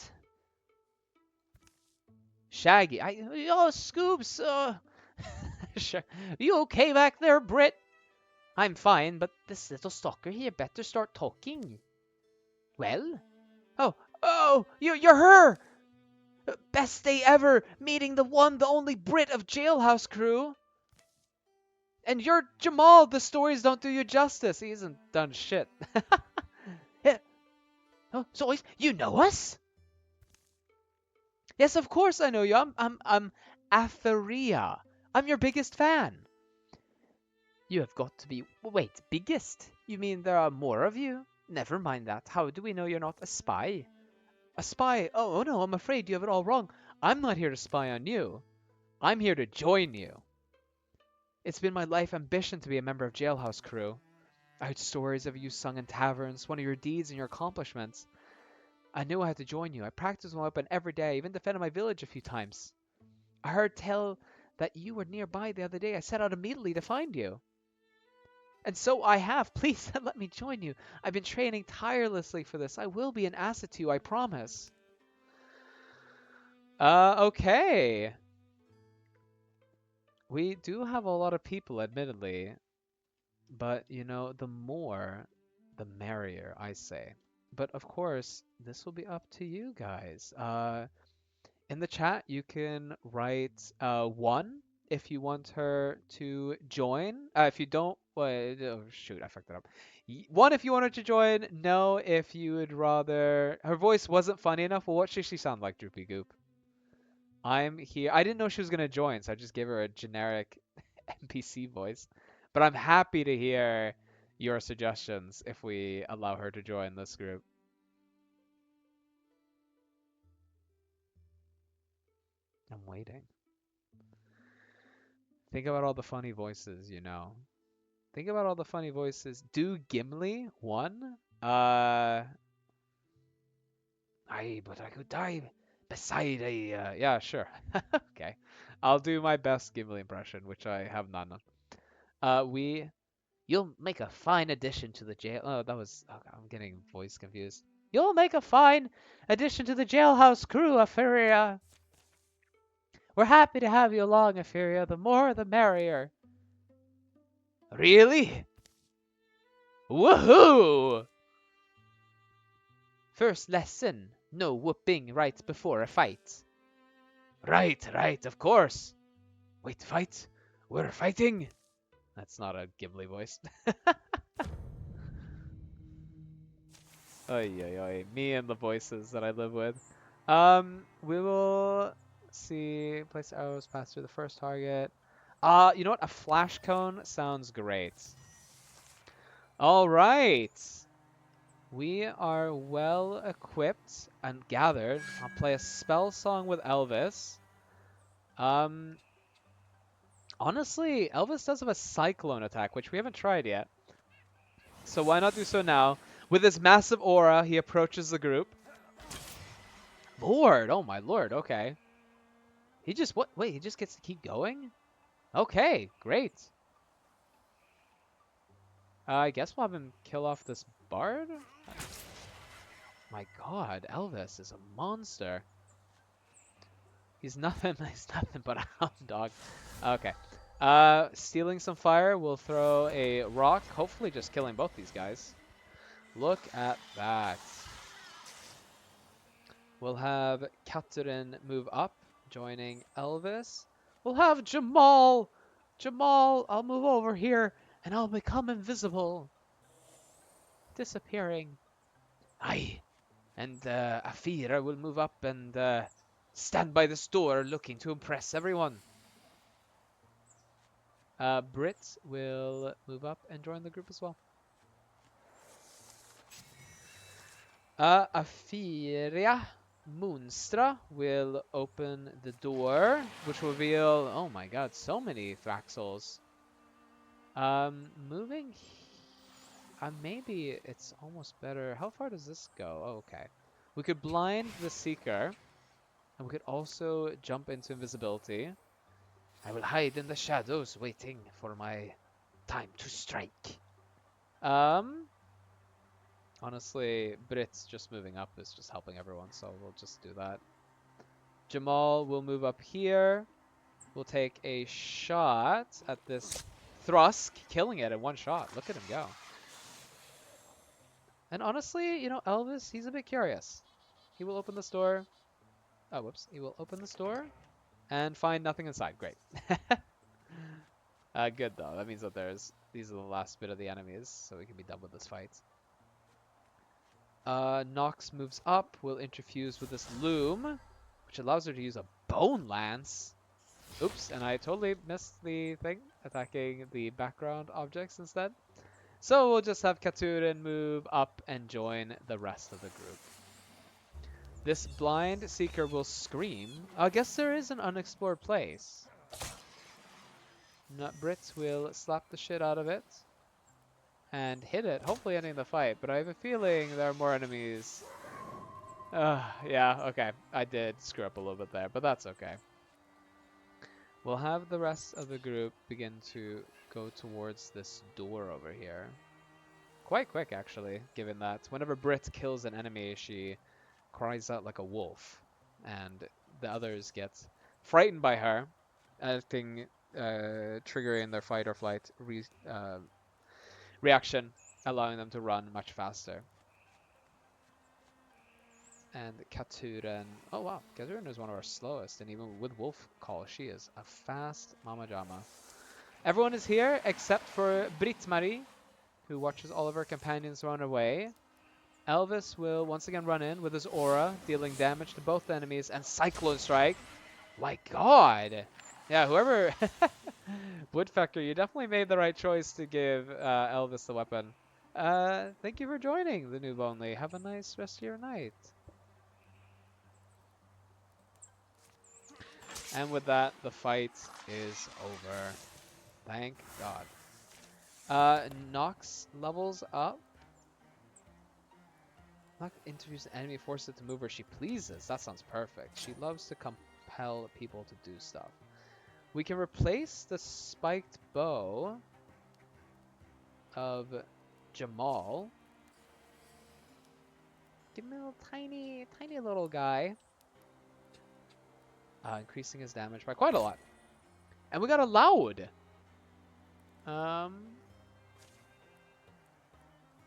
Shaggy. Oh, Scoops. Sure. You okay back there, Brit? I'm fine, but this little stalker here better start talking. Well? Oh, you're her! Best day ever, meeting the one, the only Brit of Jailhouse Crew. And you're Jamal. The stories don't do you justice. He hasn't done shit. Yeah. Oh, Zoe, you know us? Yes, of course I know you. I'm Atheria. I'm your biggest fan. You have got to be. Wait, biggest? You mean there are more of you? Never mind that. How do we know you're not a spy? A spy? Oh no, I'm afraid you have it all wrong. I'm not here to spy on you. I'm here to join you. It's been my life ambition to be a member of Jailhouse Crew. I heard stories of you sung in taverns, one of your deeds and your accomplishments. I knew I had to join you. I practiced my weapon every day, even defended my village a few times. I heard tell that you were nearby the other day. I set out immediately to find you. And so I have. Please let me join you. I've been training tirelessly for this. I will be an asset to you, I promise. Okay. We do have a lot of people, admittedly. But, you know, the more, the merrier, I say. But of course, this will be up to you guys. In the chat, you can write 1 if you want her to join. If you don't, oh shoot, I fucked it up. 1 if you want her to join. No if you would rather. Her voice wasn't funny enough. Well, what should she sound like, Droopy Goop? I'm here. I didn't know she was gonna join, so I just gave her a generic NPC voice. But I'm happy to hear your suggestions if we allow her to join this group. I'm waiting. Think about all the funny voices, you know. Think about all the funny voices. Do Gimli 1? But I could die beside a, yeah, sure. Okay. I'll do my best Gimli impression, which I have none of. You'll make a fine addition to the jail. Oh, that was, oh, I'm getting voice confused. You'll make a fine addition to the jailhouse crew, Afiria. We're happy to have you along, Afiria. The more, the merrier. Really? Woohoo! First lesson. No whooping right before a fight. Right, of course. Wait, fight? We're fighting? That's not a Ghibli voice. Oy, oy, oy. Me and the voices that I live with. We will see. Place arrows pass through the first target. You know what? A flash cone sounds great. All right. We are well equipped and gathered. I'll play a spell song with Elvis. Honestly, Elvis does have a cyclone attack, which we haven't tried yet. So why not do so now? With his massive aura, he approaches the group. Lord, oh my lord, okay. He just, what? Wait, he just gets to keep going? Okay, great. I guess we'll have him kill off this bard? My god, Elvis is a monster. He's nothing but a hound dog. Okay. Stealing some fire, we'll throw a rock, hopefully just killing both these guys. Look at that. We'll have Catherine move up, joining Elvis. We'll have Jamal! Jamal, I'll move over here, and I'll become invisible. Disappearing. Aye. And Afira will move up and stand by this door looking to impress everyone. Brit will move up and join the group as well. Afiria Moonstra will open the door, which will reveal, oh my god, so many Thraxels. Moving, maybe it's almost better. How far does this go? Oh, okay. We could blind the Seeker, and we could also jump into invisibility. I will hide in the shadows, waiting for my time to strike. Honestly, Brit's just moving up is just helping everyone, so we'll just do that. Jamal will move up here. We'll take a shot at this Thrusk, killing it in one shot. Look at him go. And honestly, you know, Elvis, he's a bit curious. He will open this door. Oh, whoops. He will open this door and find nothing inside. Great. Good, though. That means that these are the last bit of the enemies, so we can be done with this fight. Nox moves up. Will interfuse with this Loom, which allows her to use a Bone Lance. Oops, and I totally missed the thing, attacking the background objects instead. So we'll just have Katurin move up and join the rest of the group. This blind seeker will scream. I guess there is an unexplored place. Brits will slap the shit out of it and hit it, hopefully ending the fight. But I have a feeling there are more enemies. Yeah, okay. I did screw up a little bit there, but that's okay. We'll have the rest of the group begin to go towards this door over here. Quite quick, actually, given that whenever Brit kills an enemy, she cries out like a wolf, and the others get frightened by her, triggering their fight or flight reaction, allowing them to run much faster. And Katuren, oh wow, Katuren is one of our slowest, and even with Wolf Call, she is a fast Mama Jama. Everyone is here except for Britt-Marie, who watches all of her companions run away. Elvis will once again run in with his aura, dealing damage to both enemies, and Cyclone Strike. My god! Yeah, whoever... Woodpecker, you definitely made the right choice to give Elvis the weapon. Thank you for joining, the Noob Only. Have a nice rest of your night. And with that, the fight is over. Thank God. Nox levels up. Nox interviews the enemy, forces it to move where she pleases. That sounds perfect. She loves to compel people to do stuff. We can replace the spiked bow of Jamal. Give me a little tiny little guy. Increasing his damage by quite a lot. And we got a Loud.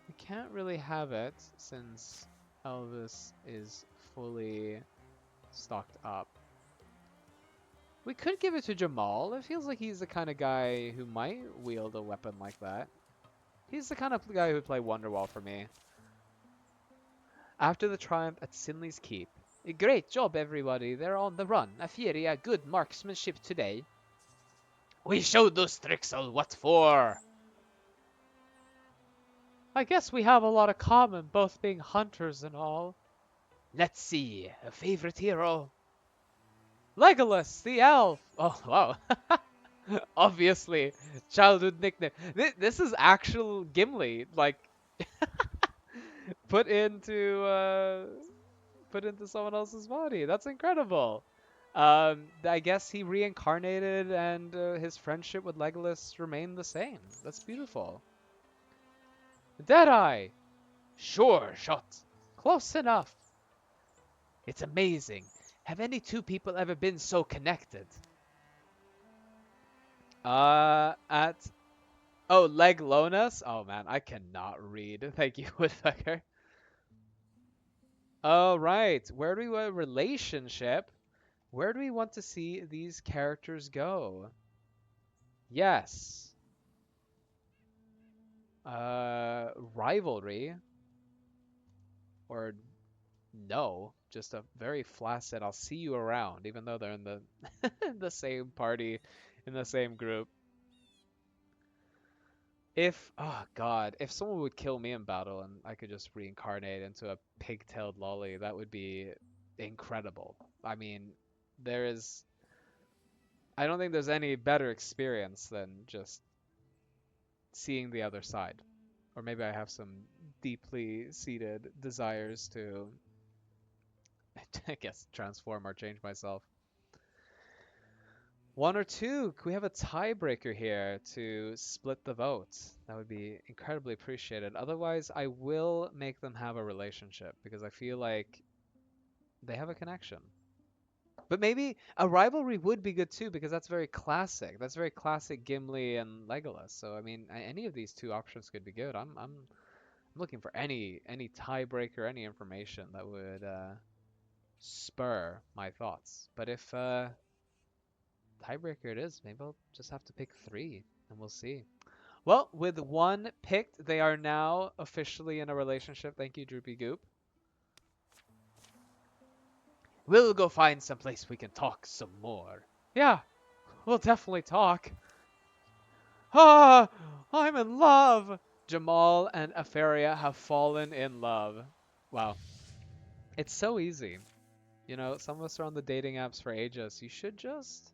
We can't really have it since Elvis is fully stocked up. We could give it to Jamal. It feels like he's the kind of guy who might wield a weapon like that. He's the kind of guy who would play Wonderwall for me. After the triumph at Sinley's Keep. Great job, everybody. They're on the run. A good marksmanship today. We showed those Strixel what for. I guess we have a lot of common, both being hunters and all. Let's see. A favorite hero? Legolas, the elf. Oh, wow. Obviously. Childhood nickname. This is actual Gimli. Like, put into someone else's body. That's incredible. I guess he reincarnated and his friendship with Legolas remained the same. That's beautiful. Deadeye! Sure shot. Close enough. It's amazing. Have any two people ever been so connected? Oh, Leglonas? Oh man, I cannot read. Thank you, Woodpecker. Oh, right. Where do we want a relationship? Where do we want to see these characters go? Yes. Rivalry. Or no. Just a very flaccid, I'll see you around, even though they're in the the same party, in the same group. Oh god, if someone would kill me in battle and I could just reincarnate into a pigtailed lolly, that would be incredible. I mean, I don't think there's any better experience than just seeing the other side. Or maybe I have some deeply seated desires to, I guess, transform or change myself. One or two? Could we have a tiebreaker here to split the votes? That would be incredibly appreciated. Otherwise, I will make them have a relationship because I feel like they have a connection. But maybe a rivalry would be good too because that's very classic. That's very classic Gimli and Legolas. So I mean, any of these two options could be good. I'm looking for any tiebreaker, any information that would spur my thoughts. But if tiebreaker it is, maybe I'll just have to pick three, and we'll see. Well, with one picked, they are now officially in a relationship. Thank you, Droopy Goop. We'll go find some place we can talk some more. Yeah, we'll definitely talk. Ah, I'm in love. Jamal and Afaria have fallen in love. Wow. It's so easy. You know, some of us are on the dating apps for ages. You should just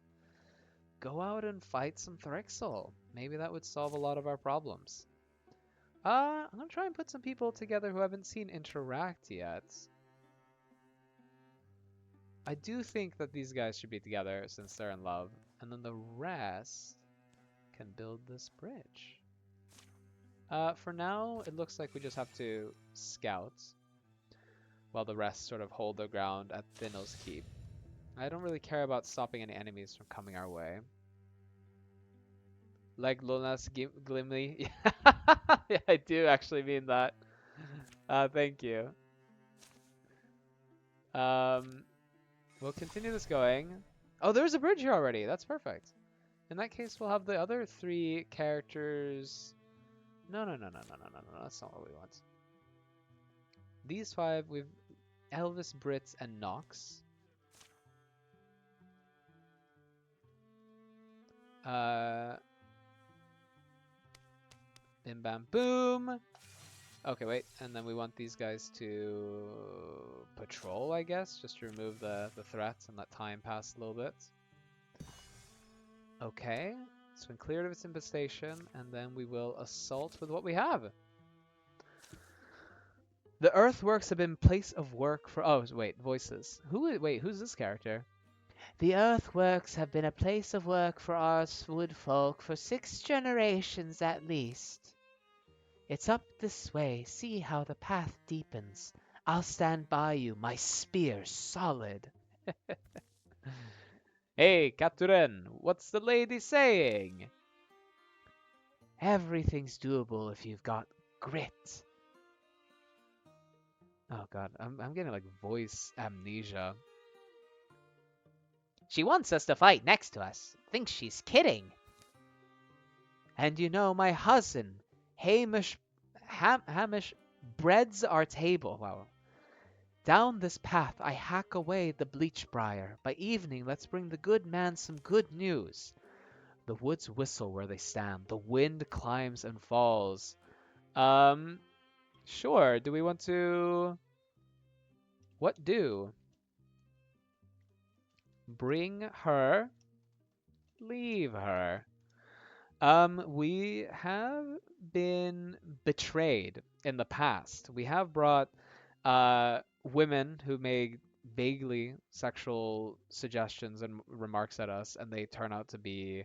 go out and fight some Thrixel. Maybe that would solve a lot of our problems. I'm gonna try and put some people together who I haven't seen interact yet. I do think that these guys should be together since they're in love. And then the rest can build this bridge. For now, it looks like we just have to scout while the rest sort of hold their ground at Thinno's Keep. I don't really care about stopping any enemies from coming our way. Like Luna's Glimly. Yeah, I do actually mean that. Thank you. We'll continue this going. Oh, there's a bridge here already. That's perfect. In that case, we'll have the other three characters. No. That's not what we want. These five, we've Elvis, Brits, and Nox. Bim bam boom. Okay, wait, and then we want these guys to patrol, I guess, just to remove the threat and let time pass a little bit. Okay, it's been cleared of its infestation, and then we will assault with what we have. The earthworks have been place of work for... Oh, wait, voices. Who's this character? The earthworks have been a place of work for us woodfolk for 6 generations at least. It's up this way. See how the path deepens. I'll stand by you, my spear solid. Hey, Katuren, what's the lady saying? Everything's doable if you've got grit. Oh god, I'm getting like voice amnesia. She wants us to fight next to us. Thinks she's kidding. And you know, my husband, Hamish breads our table. Wow. Down this path I hack away the bleach briar. By evening, let's bring the good man some good news. The woods whistle where they stand. The wind climbs and falls. Sure. Do we want to... What do? Bring her. Leave her. We have been betrayed in the past. We have brought women who make vaguely sexual suggestions and remarks at us, and they turn out to be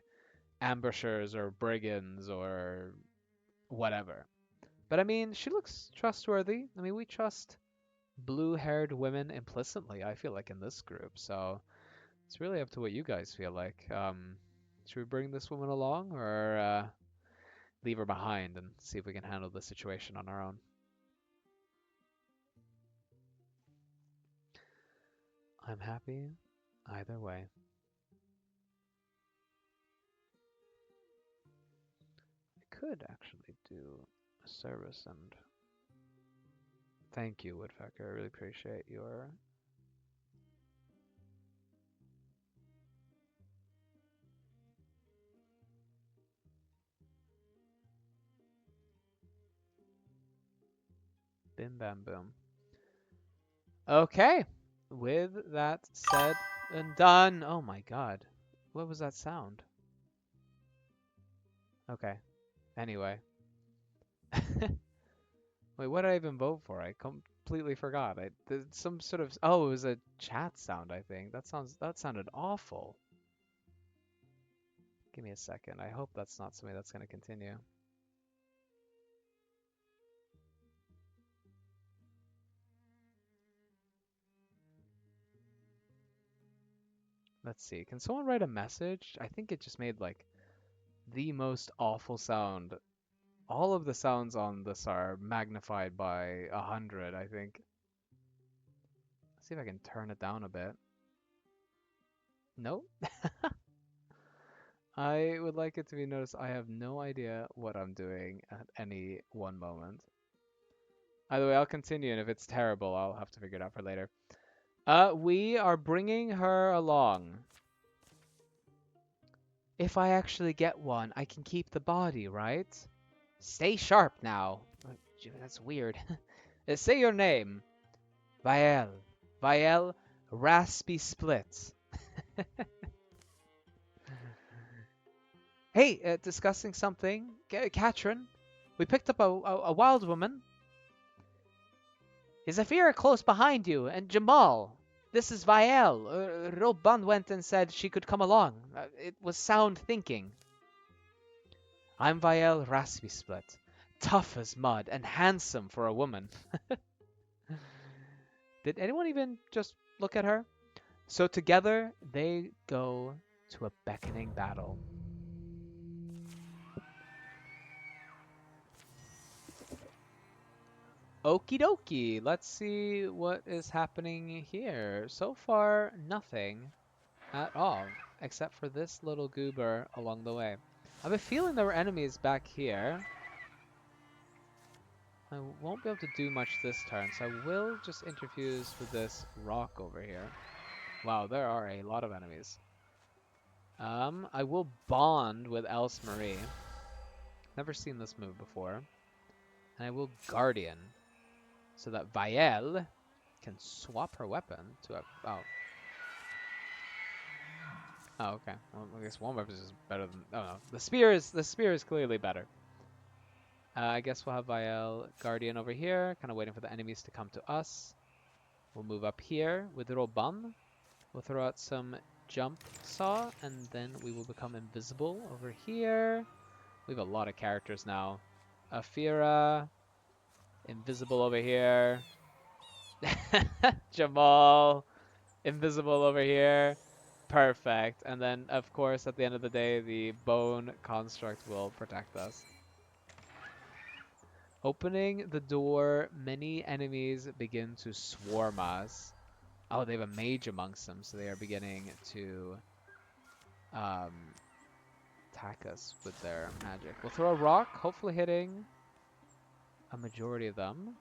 ambushers or brigands or whatever. But I mean, she looks trustworthy. I mean, we trust blue-haired women implicitly, I feel like, in this group. So it's really up to what you guys feel like. Should we bring this woman along or leave her behind and see if we can handle the situation on our own? I'm happy either way. I could actually do a service and thank you, Woodpecker. I really appreciate your bim bam boom. Okay, with that said and done. Oh my god. What was that sound? Okay. Anyway. Wait, what did I even vote for? I completely forgot. Some sort of... Oh, it was a chat sound, I think. That sounded awful. Give me a second. I hope that's not something that's going to continue. Let's see. Can someone write a message? I think it just made like the most awful sound. All of the sounds on this are magnified by 100, I think. Let's see if I can turn it down a bit. Nope. I would like it to be noticed I have no idea what I'm doing at any one moment. Either way, I'll continue, and if it's terrible, I'll have to figure it out for later. We are bringing her along. If I actually get one, I can keep the body, right? Stay sharp now. That's weird. Say your name. Vael. Vael Raspy Split. Hey, discussing something. Katrin, we picked up a wild woman. Is Zafira close behind you? And Jamal. This is Vael. Roban went and said she could come along. It was sound thinking. I'm Vael Raspy Split. Tough as mud and handsome for a woman. Did anyone even just look at her? So together they go to a beckoning battle. Okie dokie, let's see what is happening here. So far, nothing at all, except for this little goober along the way. I have a feeling there were enemies back here. I won't be able to do much this turn, so I will just interfuse with this rock over here. Wow, there are a lot of enemies. I will bond with Ulstryx. Never seen this move before. And I will Guardian, so that Vael can swap her weapon to a... Oh. Oh, okay. Well, I guess one weapon is better than... Oh, no. The spear is clearly better. I guess we'll have Vael Guardian over here, kind of waiting for the enemies to come to us. We'll move up here with Roban. We'll throw out some jump saw, and then we will become invisible over here. We have a lot of characters now. Afira, invisible over here. Jamal, invisible over here. Perfect. And then, of course, at the end of the day, the bone construct will protect us. Opening the door, many enemies begin to swarm us. Oh, they have a mage amongst them, so they are beginning to attack us with their magic. We'll throw a rock, hopefully hitting a majority of them.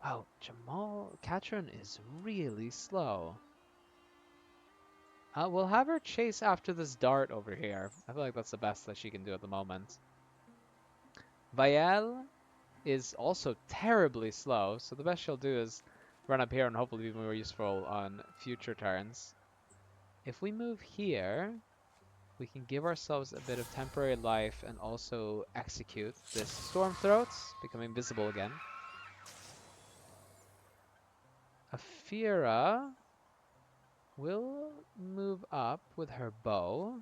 Wow, Katrin is really slow. We'll have her chase after this dart over here. I feel like that's the best that she can do at the moment. Vael is also terribly slow, so the best she'll do is run up here and hopefully be more useful on future turns. If we move here, we can give ourselves a bit of temporary life and also execute this Storm Throat, becoming visible again. Afira will move up with her bow.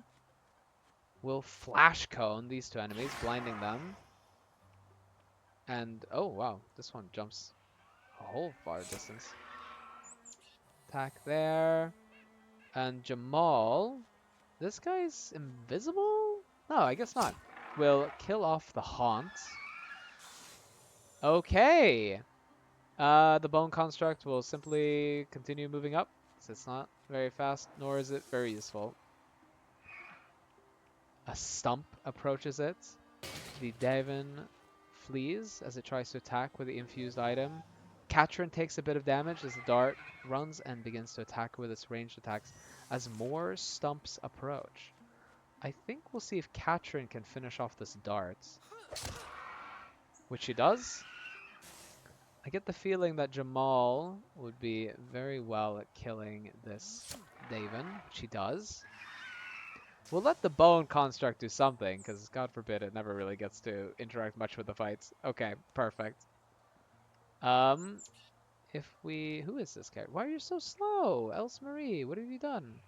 We'll flash cone these two enemies, blinding them. And, oh wow, this one jumps a whole far distance. Attack there. And Jamal, this guy's invisible? No, I guess not. We'll kill off the haunt. Okay. The bone construct will simply continue moving up. So it's not very fast, nor is it very useful. A stump approaches it. The Devon flees as it tries to attack with the infused item. Katrin takes a bit of damage as the dart runs and begins to attack with its ranged attacks as more stumps approach. I think we'll see if Katrin can finish off this dart. Which she does. I get the feeling that Jamal would be very well at killing this Devon, which he does. We'll let the bone construct do something, because God forbid it never really gets to interact much with the fights. Okay, perfect. If we... Who is this character? Why are you so slow? Ulstryx, what have you done?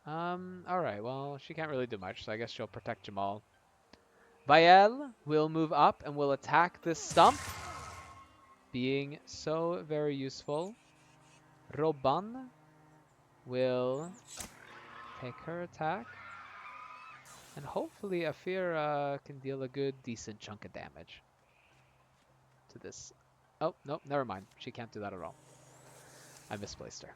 Alright, well, she can't really do much, so I guess she'll protect Jamal. Vael will move up and will attack this stump, being so very useful. Roban will take her attack. And hopefully Afira can deal a good, decent chunk of damage to this. Oh, nope, never mind. She can't do that at all. I misplaced her.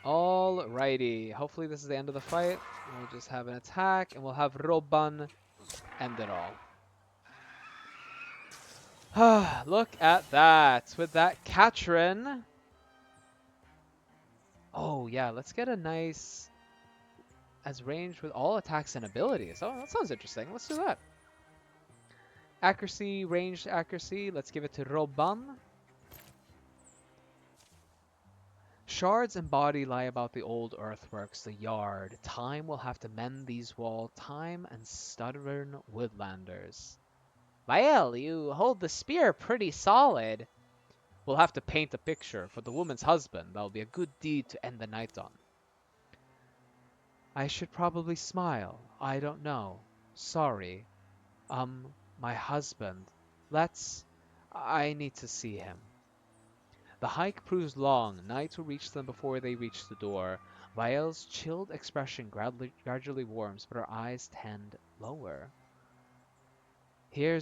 Alrighty. Hopefully this is the end of the fight. We'll just have an attack, and we'll have Roban end it all. Look at that. With that Katrin. Oh, yeah. Let's get a nice... as ranged with all attacks and abilities. Oh, that sounds interesting. Let's do that. Accuracy, ranged accuracy. Let's give it to Roban. Shards and body lie about the old earthworks, the yard. Time will have to mend these walls, time and stubborn woodlanders. Well, you hold the spear pretty solid. We'll have to paint a picture for the woman's husband. That'll be a good deed to end the night on. I should probably smile. I don't know. Sorry. My husband. I need to see him. The hike proves long. Night will reach them before they reach the door. Viel's chilled expression gradually warms, but her eyes tend lower. Here,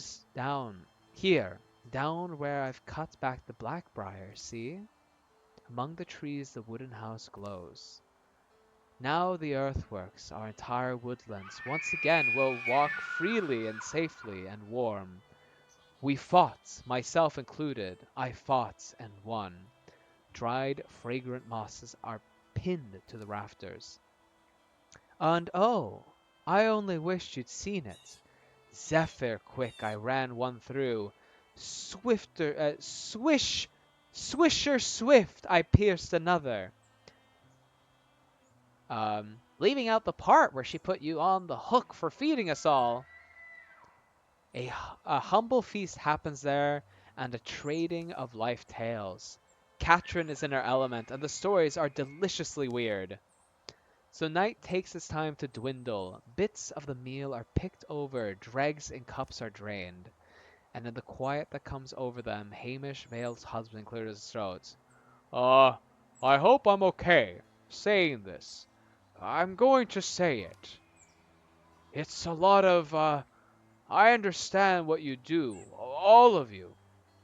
down where I've cut back the blackbriar, see? Among the trees the wooden house glows. Now the earthworks, our entire woodlands, once again will walk freely and safely and warm. We fought, myself included. I fought and won. Dried, fragrant mosses are pinned to the rafters. And oh, I only wished you'd seen it. Zephyr quick, I ran one through. Swifter, swisher swift, I pierced another. Leaving out the part where she put you on the hook for feeding us all. A humble feast happens there, and a trading of life tales. Katrin is in her element, and the stories are deliciously weird. So night takes its time to dwindle. Bits of the meal are picked over, dregs and cups are drained. And in the quiet that comes over them, Hamish, Vale's husband, clears his throat. I hope I'm okay saying this. I'm going to say it. It's a lot of, I understand what you do, all of you.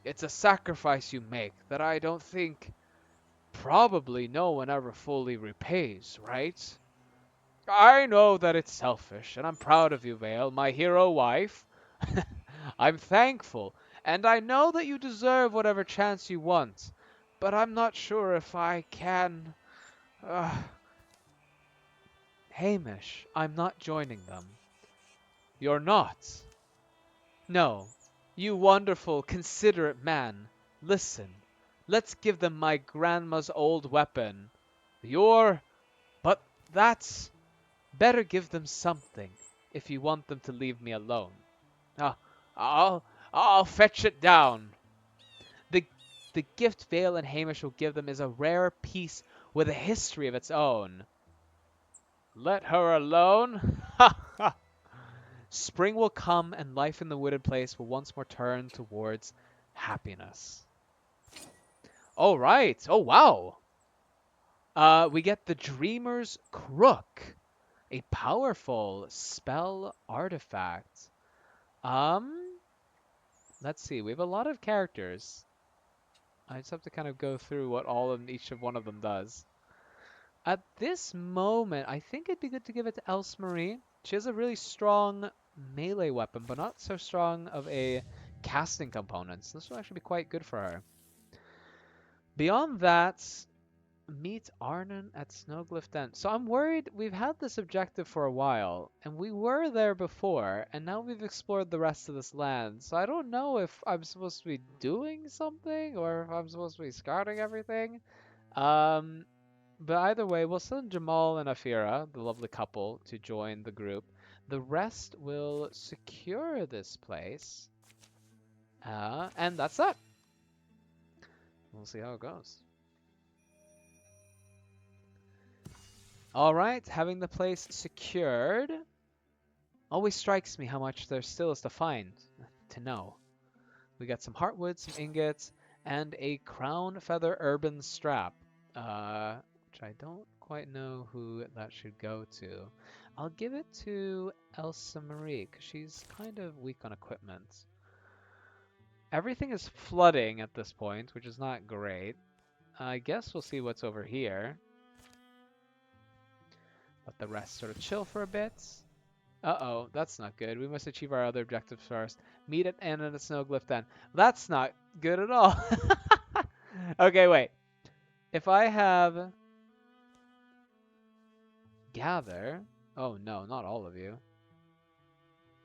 It's a sacrifice you make that I don't think probably no one ever fully repays, right? I know that it's selfish, and I'm proud of you, Vale, my hero wife. I'm thankful, and I know that you deserve whatever chance you want, but I'm not sure if I can... Hamish, I'm not joining them. You're not? No. You wonderful, considerate man. Listen, let's give them my grandma's old weapon. But that's... Better give them something, if you want them to leave me alone. I'll fetch it down. The gift Vale and Hamish will give them is a rare piece with a history of its own. Let her alone? Ha ha! Spring will come, and life in the wooded place will once more turn towards happiness. All right. Oh, wow. We get the Dreamer's Crook, a powerful spell artifact. Let's see. We have a lot of characters. I just have to kind of go through what each one of them does. At this moment, I think it'd be good to give it to Elsemarie. She has a really strong melee weapon, but not so strong of a casting component. So this will actually be quite good for her. Beyond that, meet Arnon at Snowglyph Den. So I'm worried we've had this objective for a while, and we were there before, and now we've explored the rest of this land. So I don't know if I'm supposed to be doing something, or if I'm supposed to be scouting everything. But either way, we'll send Jamal and Afira, the lovely couple, to join the group. The rest will secure this place. And that's that. We'll see how it goes. Alright, having the place secured. Always strikes me how much there still is to find, to know. We got some heartwood, some ingots, and a crown feather urban strap, which I don't quite know who that should go to. I'll give it to Elsa Marie, because she's kind of weak on equipment. Everything is flooding at this point, which is not great. I guess we'll see what's over here. Let the rest sort of chill for a bit. Uh-oh, that's not good. We must achieve our other objectives first. Meet at end of the snow glyph then. That's not good at all. Okay, wait. If I have gather... Oh no, not all of you.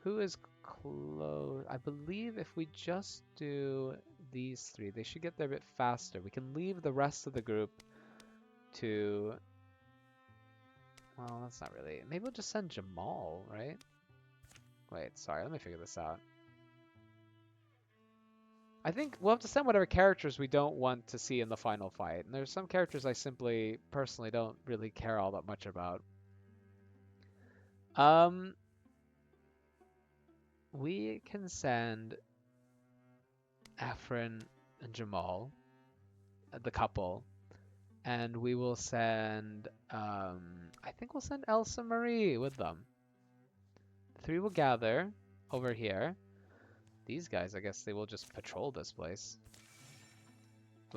Who is close? I believe if we just do these three, they should get there a bit faster. We can leave the rest of the group to... Well, that's not really... Maybe we'll just send Jamal, right? Wait, sorry, let me figure this out. I think we'll have to send whatever characters we don't want to see in the final fight. And there's some characters I simply, personally don't really care all that much about. We can send Afrin and Jamal, the couple, and we will send, I think we'll send Elsa Marie with them. The three will gather over here. These guys, I guess they will just patrol this place.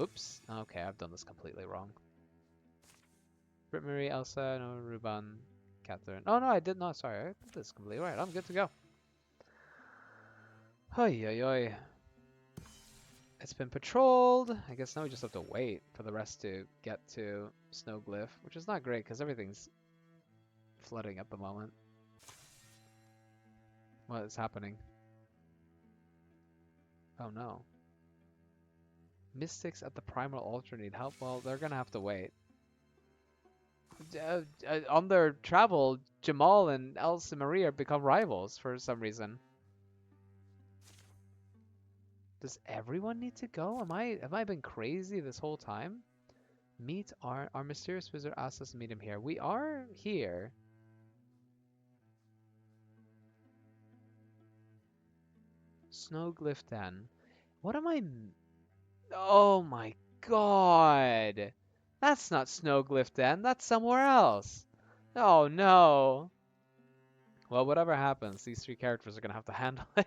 Oops. Okay, I've done this completely wrong. Brit Marie, Elsa, no, Ruban, Catherine. Oh, no, I did not. Sorry, I did this completely right. I'm good to go. Hoi, hoi, hoi. It's been patrolled. I guess now we just have to wait for the rest to get to Snowglyph, which is not great because everything's flooding at the moment. What is happening? Oh no. Mystics at the Primal Altar need help? Well, they're gonna have to wait. On their travel, Jamal and Elsa Marie become rivals for some reason. Does everyone need to go? Have I been crazy this whole time? Meet our mysterious wizard asked us to meet him here. We are here. Snowglyph Den. What am I... Oh my god! That's not Snowglyph Den, that's somewhere else! Oh no! Well, whatever happens, these three characters are gonna have to handle it.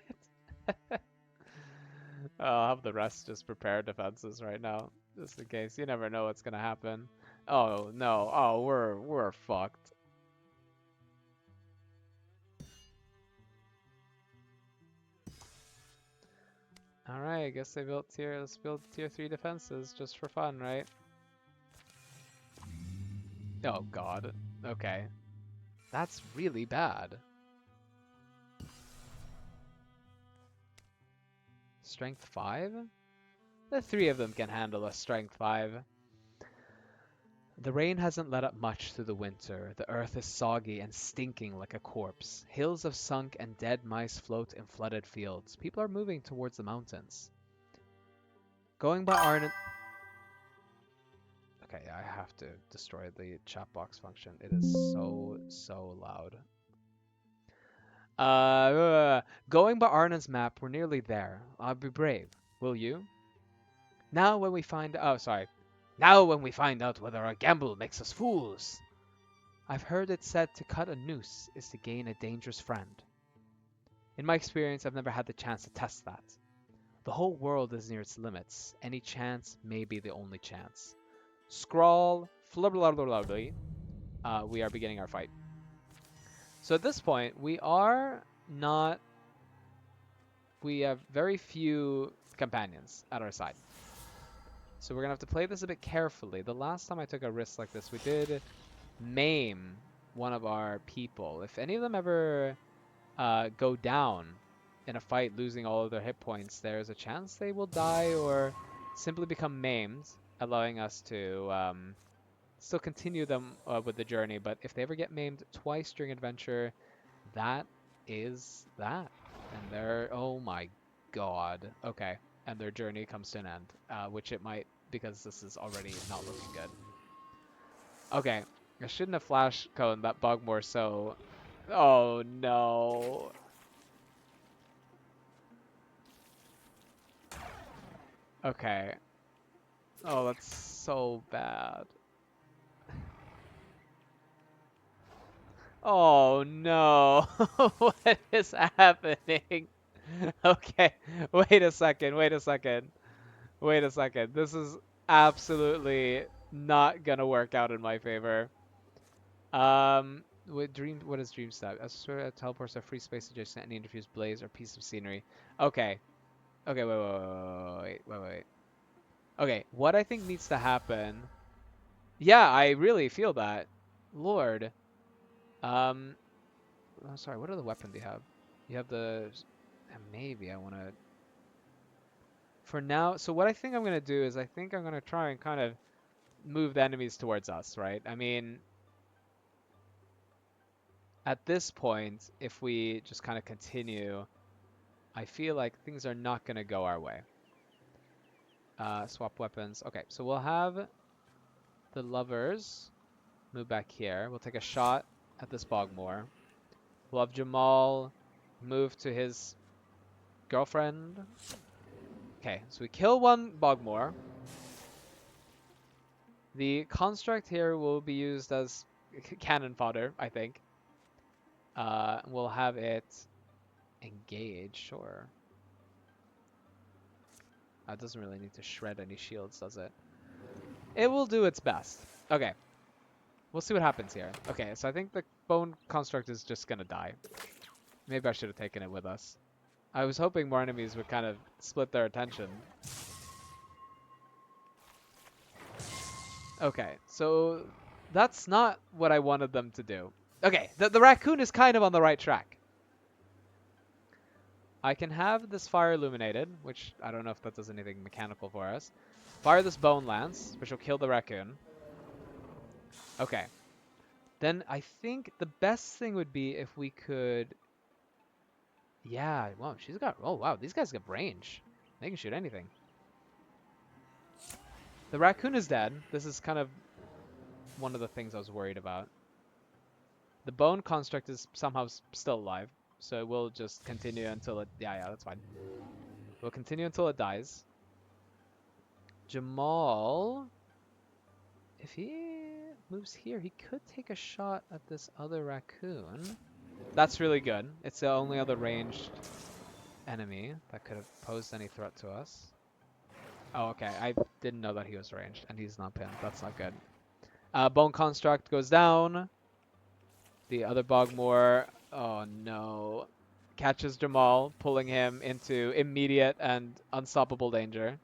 I'll have the rest just prepare defenses right now, just in case. You never know what's gonna happen. Oh no! Oh, we're fucked. All right, I guess let's build tier 3 defenses just for fun, right? Oh god. Okay. That's really bad. Strength 5? The three of them can handle a strength 5. The rain hasn't let up much through the winter. The earth is soggy and stinking like a corpse. Hills of sunk and dead mice float in flooded fields. People are moving towards the mountains. Going by Arnon... Okay, I have to destroy the chat box function. It is so loud. Going by Arnon's map, we're nearly there. I'll be brave. Will you? Now when we find... Oh, sorry. Now when we find out whether our gamble makes us fools. I've heard it said to cut a noose is to gain a dangerous friend. In my experience, I've never had the chance to test that. The whole world is near its limits. Any chance may be the only chance. Scrawl, flubberlubberlubberly. We are beginning our fight. So at this point, we have very few companions at our side. So we're going to have to play this a bit carefully. The last time I took a risk like this, we did maim one of our people. If any of them ever go down in a fight, losing all of their hit points, there's a chance they will die or simply become maimed, allowing us to still continue them with the journey. But if they ever get maimed twice during adventure, that is that. And they're... Oh my god. Okay. And their journey comes to an end, which it might, because this is already not looking good. Okay. I shouldn't have flash coned that bug more so... Oh no. Okay. Oh, that's so bad. Oh no. What is happening? Okay. Wait a second. Wait a second. Wait a second. This is absolutely not gonna work out in my favor. What is dream step? As sort of teleports a free space adjacent to any interfused blaze or piece of scenery. Okay. Okay, wait. Okay, what I think needs to happen. Yeah, I really feel that. Lord. Um, oh, sorry, what other weapon do you have? You have the... maybe I want to... For now, so what I think I'm going to do is I think I'm going to try and kind of move the enemies towards us, right? I mean, at this point, if we just kind of continue, I feel like things are not going to go our way. Swap weapons. Okay, so we'll have the lovers move back here. We'll take a shot at this Bogmore. We'll have Jamal move to his girlfriend. Okay, so we kill one Bogmore. The construct here will be used as cannon fodder, I think. We'll have it engage, sure. It doesn't really need to shred any shields, does it? It will do its best. Okay. We'll see what happens here. Okay, so I think the bone construct is just gonna die. Maybe I should have taken it with us. I was hoping more enemies would kind of split their attention. Okay, so that's not what I wanted them to do. Okay, the raccoon is kind of on the right track. I can have this fire illuminated, which I don't know if that does anything mechanical for us. Fire this bone lance, which will kill the raccoon. Okay. Then I think the best thing would be if we could... Yeah, wow, she's got... Oh, wow, these guys got range. They can shoot anything. The raccoon is dead. This is kind of one of the things I was worried about. The bone construct is somehow still alive, so we'll just continue until it... Yeah, that's fine. We'll continue until it dies. Jamal... If he moves here, he could take a shot at this other raccoon. That's really good. It's the only other ranged enemy that could have posed any threat to us. Oh, okay. I didn't know that he was ranged, and he's not pinned. That's not good. Bone Construct goes down. The other Bogmore, oh no, catches Jamal, pulling him into immediate and unstoppable danger.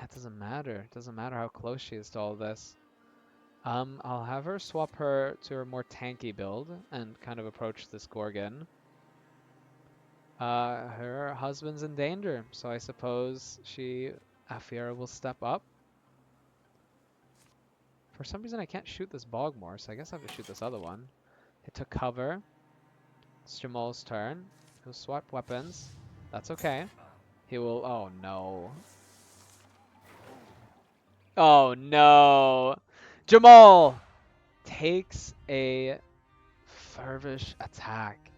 That doesn't matter. It doesn't matter how close she is to all this. I'll have her swap her to her more tanky build and kind of approach this Gorgon. Her husband's in danger, so I suppose Afira will step up. For some reason I can't shoot this Bogmore, so I guess I have to shoot this other one. It took cover. It's Jamal's turn. He'll swap weapons. That's okay. He will... Oh, no. Oh, no. Jamal takes a Fervish attack.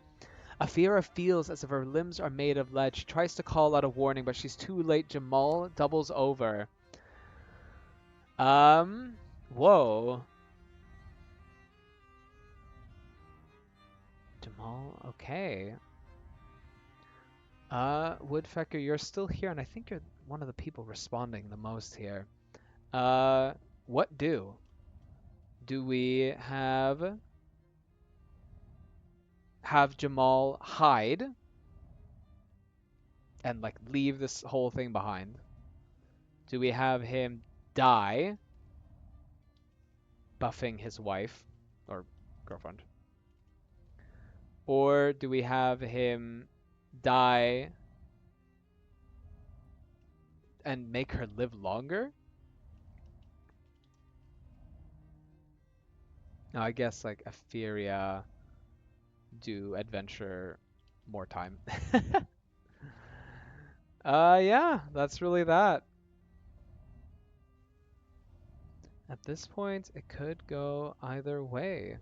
Afira feels as if her limbs are made of lead. She tries to call out a warning, but she's too late. Jamal doubles over. Whoa. Jamal, okay. Woodpecker, you're still here, and I think you're one of the people responding the most here. What do? Do we have Jamal hide and like leave this whole thing behind? Do we have him die buffing his wife or girlfriend? Or do we have him die and make her live longer? Now I guess like Etheria do adventure more time. Yeah, that's really that. At this point, it could go either way.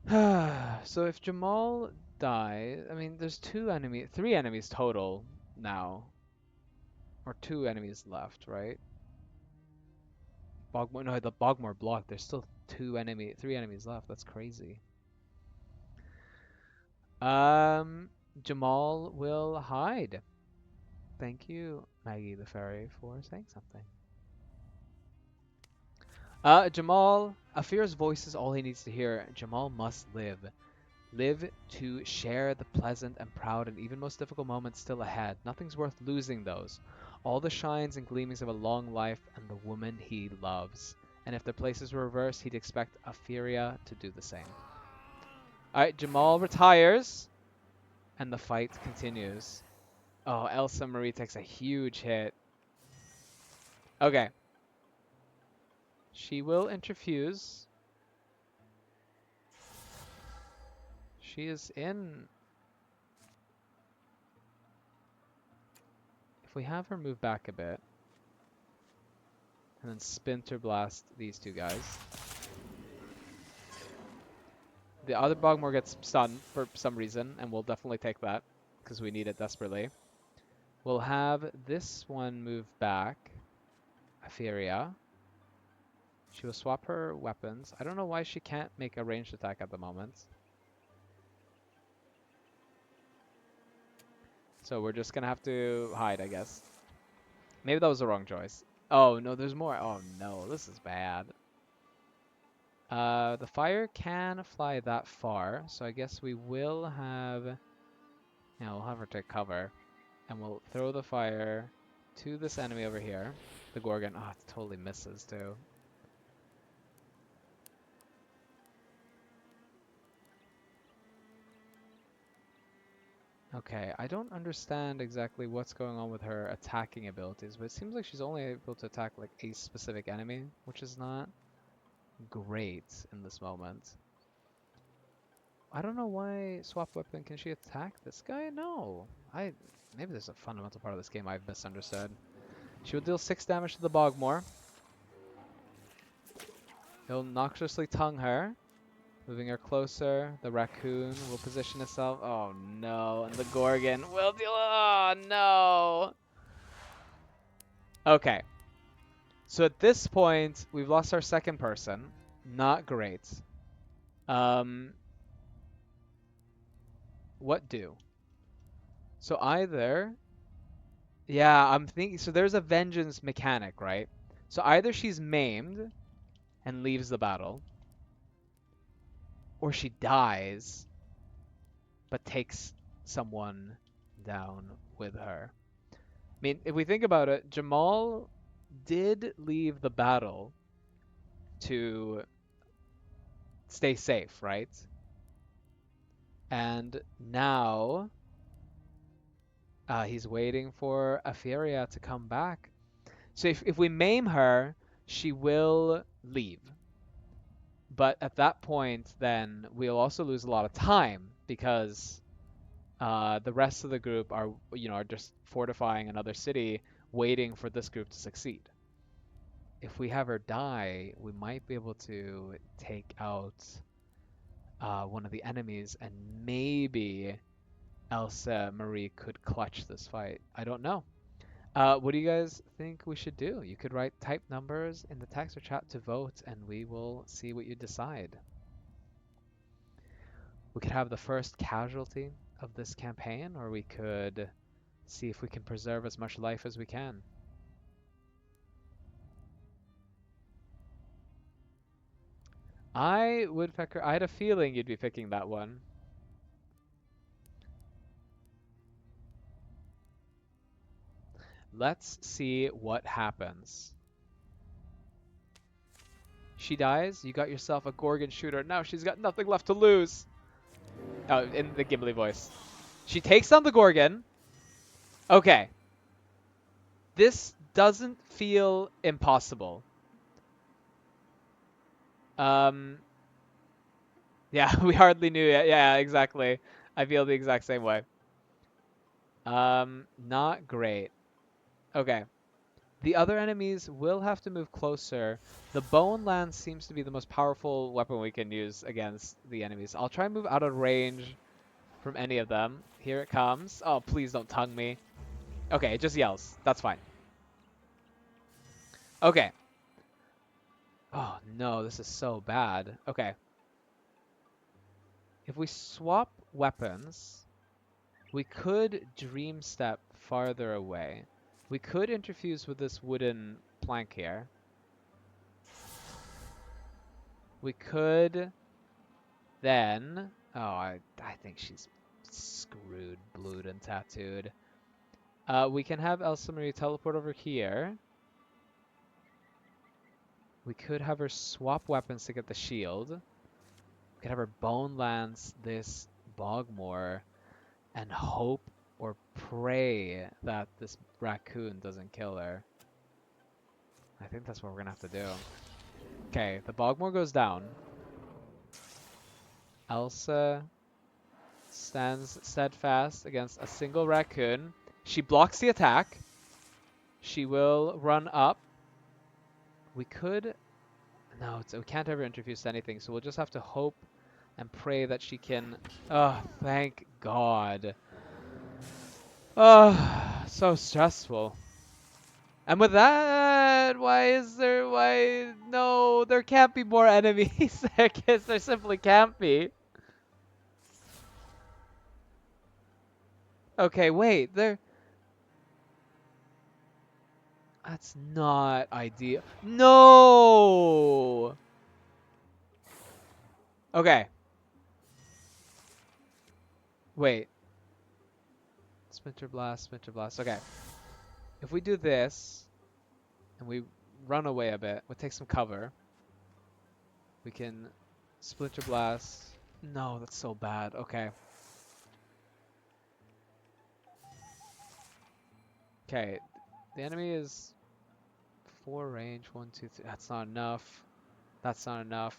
So if Jamal dies, I mean, there's three enemies total now, or two enemies left, right? Bogmore, no, the Bogmore blocked. There's still three enemies left. That's crazy. Um, Jamal will hide. Thank you, Maggie the Fairy, for saying something. Jamal, Afir's voice is all he needs to hear. Jamal must live. Live to share the pleasant and proud and even most difficult moments still ahead. Nothing's worth losing those. All the shines and gleamings of a long life and the woman he loves. And if the places were reversed, he'd expect Afiria to do the same. Alright, Jamal retires, and the fight continues. Oh, Elsa Marie takes a huge hit. Okay. She will interfuse. She is in. If we have her move back a bit, and then Spinter Blast these two guys. The other Bogmore gets stunned for some reason, and we'll definitely take that, because we need it desperately. We'll have this one move back. Afiria. She will swap her weapons. I don't know why she can't make a ranged attack at the moment. So we're just gonna have to hide, I guess. Maybe that was the wrong choice. Oh, no, there's more. Oh, no, this is bad. The fire can fly that far, so I guess we will have... Yeah, we'll have her take cover. And we'll throw the fire to this enemy over here. The Gorgon. Oh, it totally misses, too. Okay, I don't understand exactly what's going on with her attacking abilities, but it seems like she's only able to attack like a specific enemy, which is not great in this moment. I don't know why swap weapon. Can she attack this guy? No. Maybe there's a fundamental part of this game I've misunderstood. She will deal 6 damage to the Bogmore. He'll noxiously tongue her. Moving her closer, the raccoon will position itself. Oh no, and the Gorgon will deal. Oh no. Okay. So at this point, we've lost our second person. Not great. What do? So either, yeah, I'm thinking. So there's a vengeance mechanic, right? So either she's maimed and leaves the battle, or she dies but takes someone down with her. I mean, if we think about it, Jamal did leave the battle to stay safe, right? And now he's waiting for Afiria to come back. So if we maim her, she will leave. But at that point, then we'll also lose a lot of time because the rest of the group are just fortifying another city, waiting for this group to succeed. If we have her die, we might be able to take out one of the enemies, and maybe Elsa Marie could clutch this fight. I don't know. What do you guys think we should do? You could type numbers in the text or chat to vote, and we will see what you decide. We could have the first casualty of this campaign, or we could see if we can preserve as much life as we can. Woodpecker, I had a feeling you'd be picking that one. Let's see what happens. She dies, you got yourself a Gorgon shooter. Now she's got nothing left to lose. Oh, in the Ghibli voice. She takes down the Gorgon. Okay. This doesn't feel impossible. Yeah, we hardly knew it. Yeah, exactly. I feel the exact same way. Not great. Okay. The other enemies will have to move closer. The bone lance seems to be the most powerful weapon we can use against the enemies. I'll try and move out of range from any of them. Here it comes. Oh, please don't tongue me. Okay, it just yells. That's fine. Okay. Oh, no, this is so bad. Okay. If we swap weapons, we could dream step farther away. We could interfuse with this wooden plank here. We could then... Oh, I think she's screwed, blued, and tattooed. We can have Elsa Marie teleport over here. We could have her swap weapons to get the shield. We could have her bone lance this Bogmore and hope or pray that this raccoon doesn't kill her. I think that's what we're gonna have to do. Okay, the Bogmore goes down. Elsa stands steadfast against a single raccoon. She blocks the attack. She will run up. We could... No, we can't ever introduce anything, so we'll just have to hope and pray that she can... Oh, thank God. Oh, so stressful. And with that, no, there can't be more enemies. I guess there simply can't be. Okay, wait, that's not ideal. No! Okay. Wait. Splinter Blast, Splinter Blast. Okay. If we do this, and we run away a bit, we'll take some cover. We can Splinter Blast. No, that's so bad. Okay. Okay. The enemy is 4 range. 1, 2, 3. That's not enough. That's not enough.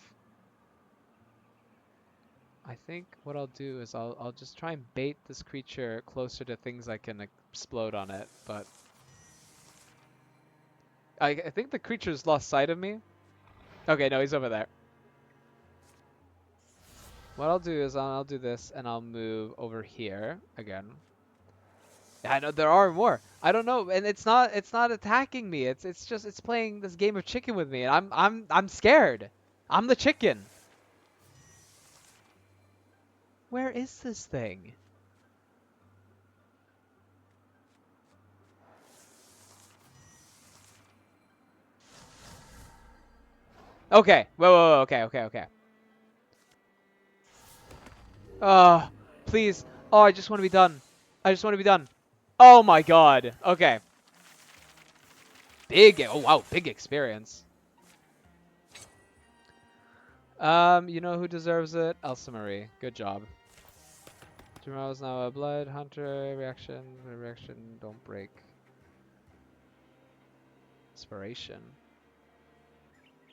I think what I'll do is I'll just try and bait this creature closer to things I can explode on it, but I think the creature's lost sight of me. Okay, no, he's over there. What I'll do is I'll do this and I'll move over here again. Yeah, I know there are more. I don't know, and it's not attacking me. It's playing this game of chicken with me, and I'm scared. I'm the chicken. Where is this thing? Okay. Whoa, okay. Oh, please. Oh, I just want to be done. I just want to be done. Oh my God. Okay. Oh wow, big experience. You know who deserves it? Elsa Marie. Good job. Tomorrow's now a blood hunter reaction. Don't break. Inspiration.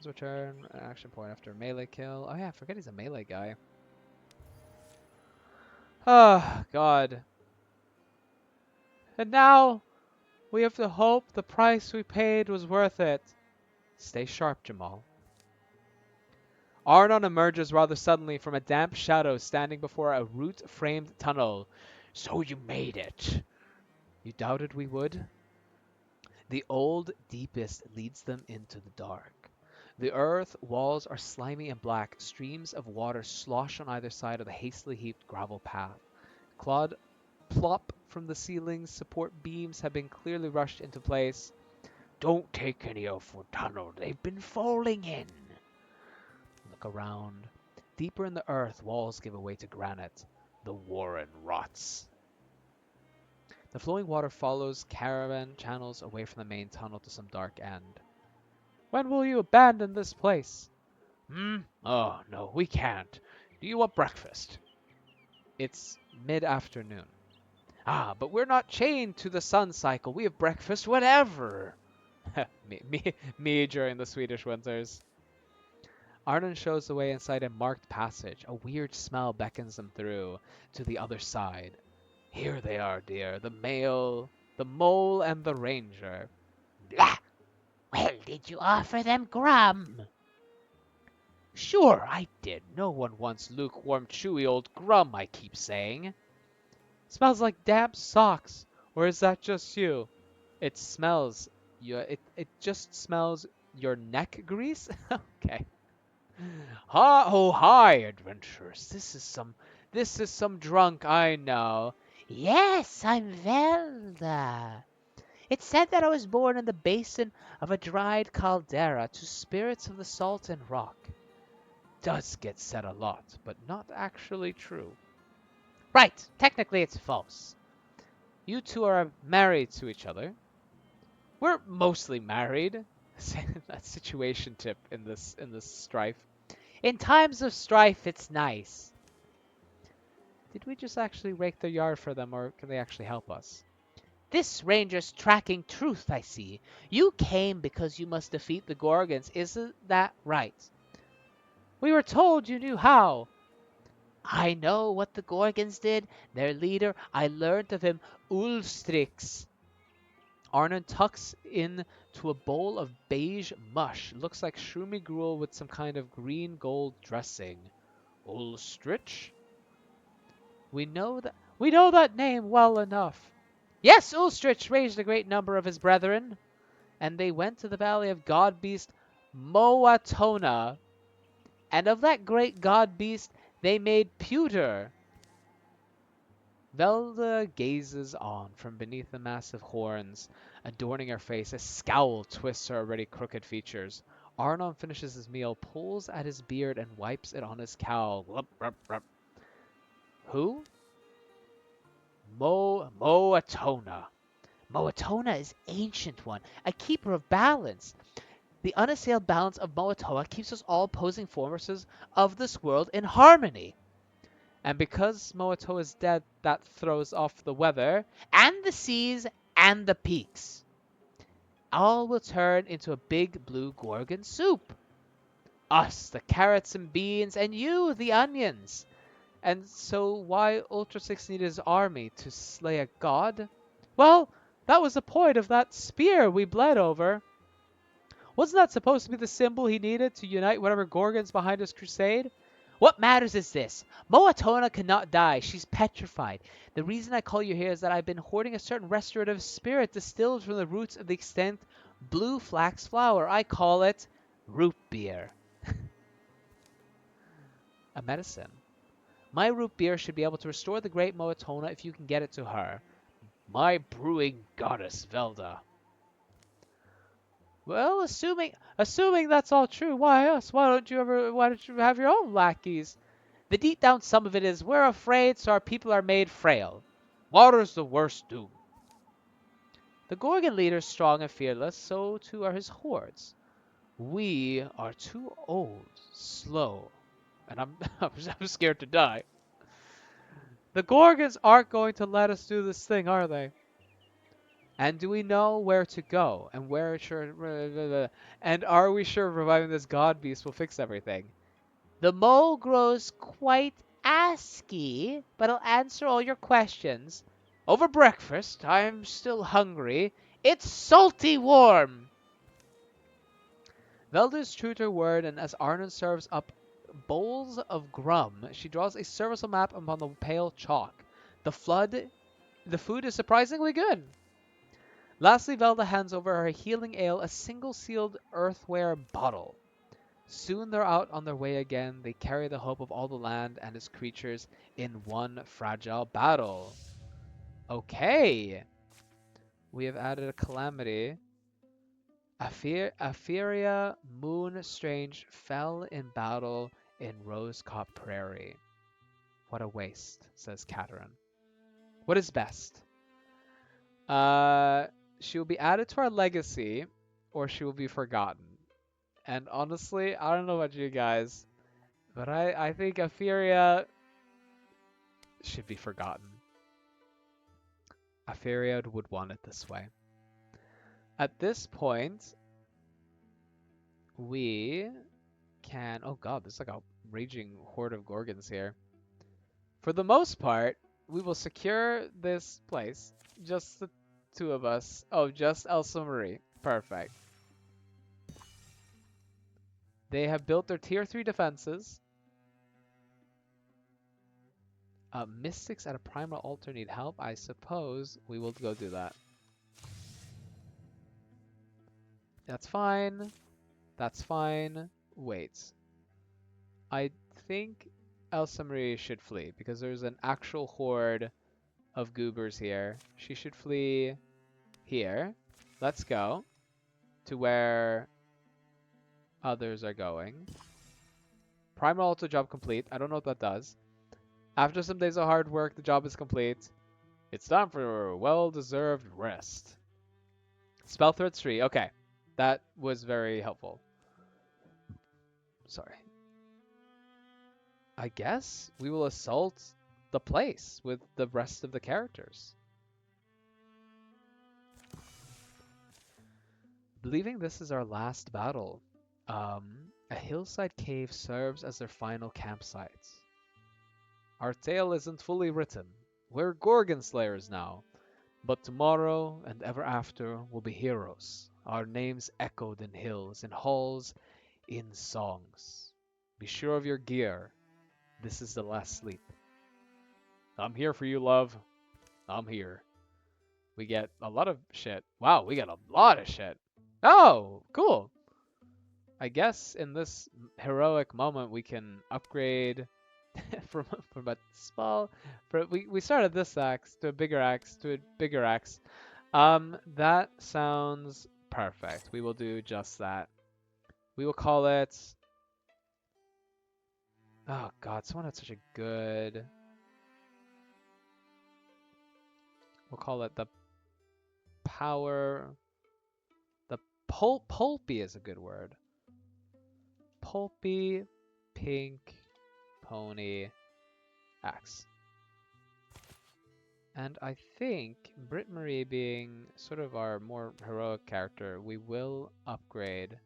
Return an action point after melee kill. Oh yeah, I forget he's a melee guy. Oh God. And now we have to hope the price we paid was worth it. Stay sharp, Jamal. Arnon emerges rather suddenly from a damp shadow standing before a root-framed tunnel. So you made it. You doubted we would? The old deepest leads them into the dark. The earth walls are slimy and black. Streams of water slosh on either side of the hastily heaped gravel path. Clawed plop from the ceiling's support beams have been clearly rushed into place. Don't take any of the tunnel. They've been falling in. Look around. Deeper in the earth, walls give way to granite. The warren rots. The flowing water follows caravan channels away from the main tunnel to some dark end. When will you abandon this place? Oh, no, we can't. Do you want breakfast? It's mid-afternoon. Ah, but we're not chained to the sun cycle. We have breakfast whenever. me during the Swedish winters. Arnon shows the way inside a marked passage. A weird smell beckons them through to the other side. Here they are, dear. The mole, and the ranger. Blah! Did you offer them grum? Sure, I did. No one wants lukewarm, chewy old grum, I keep saying. Smells like damp socks. Or is that just you? It smells. It just smells your neck grease? Okay. Hi, adventurers. This is some drunk I know. Yes, I'm Velda. It said that I was born in the basin of a dried caldera to spirits of the salt and rock. Does get said a lot, but not actually true. Right, technically it's false. You two are married to each other. We're mostly married. That situation tip in this strife. In times of strife, it's nice. Did we just actually rake the yard for them, or can they actually help us? This ranger's tracking truth, I see. You came because you must defeat the Gorgons, isn't that right? We were told you knew how. I know what the Gorgons did. Their leader, I learned of him, Ulstryx. Arnon tucks in to a bowl of beige mush. Looks like shroomy gruel with some kind of green gold dressing. Ulstryx? We know that name well enough. Yes, Ulstryx raised a great number of his brethren, and they went to the valley of god beast Moatona, and of that great god beast they made pewter. Velda gazes on from beneath the massive horns adorning her face. A scowl twists her already crooked features. Arnon finishes his meal, pulls at his beard, and wipes it on his cowl. Glup, glup, glup. Who? Moatona. Moatona is ancient one, a keeper of balance. The unassailed balance of Moatoa keeps us all opposing forces of this world in harmony. And because Moatoa is dead, that throws off the weather. And the seas and the peaks. All will turn into a big blue Gorgon soup. Us, the carrots and beans, and you, the onions. And so why Ulstryx needed his army? To slay a god? Well, that was the point of that spear we bled over. Wasn't that supposed to be the symbol he needed to unite whatever Gorgons behind his crusade? What matters is this. Moatona cannot die. She's petrified. The reason I call you here is that I've been hoarding a certain restorative spirit distilled from the roots of the extinct blue flax flower. I call it root beer. A medicine. My root beer should be able to restore the great Moatona if you can get it to her. My brewing goddess, Velda. Well, assuming that's all true, why us? Why don't you have your own lackeys? The deep down sum of it is we're afraid, so our people are made frail. Water's the worst doom. The Gorgon leader is strong and fearless, so too are his hordes. We are too old, slow, and I'm scared to die. The Gorgons aren't going to let us do this thing, are they? And do we know where to go? And are we sure reviving this god beast will fix everything? The mole grows quite ASCII, but I'll answer all your questions. Over breakfast, I'm still hungry. It's salty warm. Velda is true to her word, and as Arnon serves up bowls of grum, she draws a serviceable map upon the pale chalk. The food is surprisingly good. Lastly, Velda hands over her healing ale, a single-sealed earthenware bottle. Soon they're out on their way again. They carry the hope of all the land and its creatures in one fragile battle. Okay. We have added a calamity. Apheria Moon Strange fell in battle in Rosecop Prairie. What a waste, says Katerin. What is best? She will be added to our legacy, or she will be forgotten. And honestly, I don't know about you guys, but I think Apheria should be forgotten. Apheria would want it this way. At this point, we can... Oh god, there's like a raging horde of Gorgons here. For the most part, we will secure this place. Just the two of us. Oh, just Elsa Marie. Perfect. They have built their tier 3 defenses. Mystics at a primal altar need help. I suppose we will go do that. That's fine. That's fine. Wait. I think Elsa Marie should flee because there's an actual horde of goobers here. She should flee here. Let's go to where others are going. Primal altar job complete. I don't know what that does. After some days of hard work, the job is complete. It's time for a well-deserved rest. Spell threat tree. Okay. That was very helpful. Sorry. I guess we will assault the place with the rest of the characters. Believing this is our last battle, a hillside cave serves as their final campsite. Our tale isn't fully written. We're Gorgon Slayers now, but tomorrow and ever after will be heroes. Our names echoed in hills, in halls, in songs. Be sure of your gear. This is the last sleep. I'm here for you, love. I'm here. We get a lot of shit. Wow, we get a lot of shit. Oh, cool. I guess in this heroic moment we can upgrade from a small. We started this axe to a bigger axe to a bigger axe. That sounds perfect. We will do just that. We will call it. Oh God, someone had such a good. We'll call it the power. The pulpy is a good word. Pulpy, pink, pony, axe. And I think Brit Marie being sort of our more heroic character, we will upgrade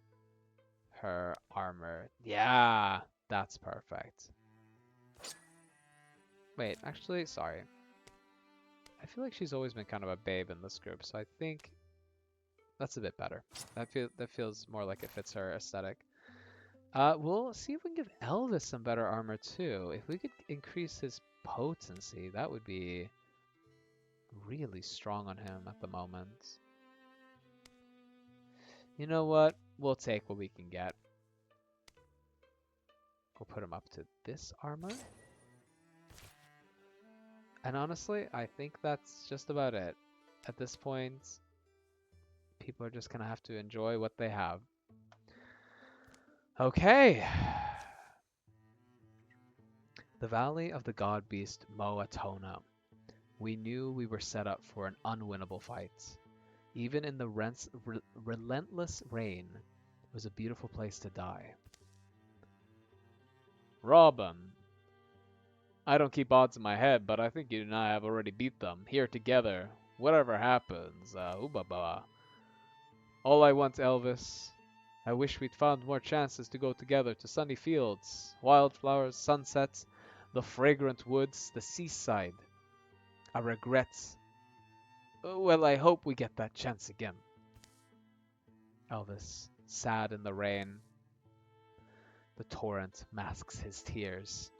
her armor. Yeah, that's perfect. Wait, actually, sorry. I feel like she's always been kind of a babe in this group, so I think that's a bit better. That feels more like it fits her aesthetic. We'll see if we can give Elvis some better armor too. If we could increase his potency, that would be really strong on him at the moment. You know what? We'll take what we can get. We'll put him up to this armor. And honestly, I think that's just about it. At this point, people are just going to have to enjoy what they have. Okay. The Valley of the God Beast Moatona. We knew we were set up for an unwinnable fight. Even in the relentless rain, it was a beautiful place to die. Robin. I don't keep odds in my head, but I think you and I have already beat them. Here together. Whatever happens. Oobaba. All I want, Elvis. I wish we'd found more chances to go together to sunny fields, wildflowers, sunsets, the fragrant woods, the seaside. I regret. Well, I hope we get that chance again. Elvis, sad in the rain. The torrent masks his tears.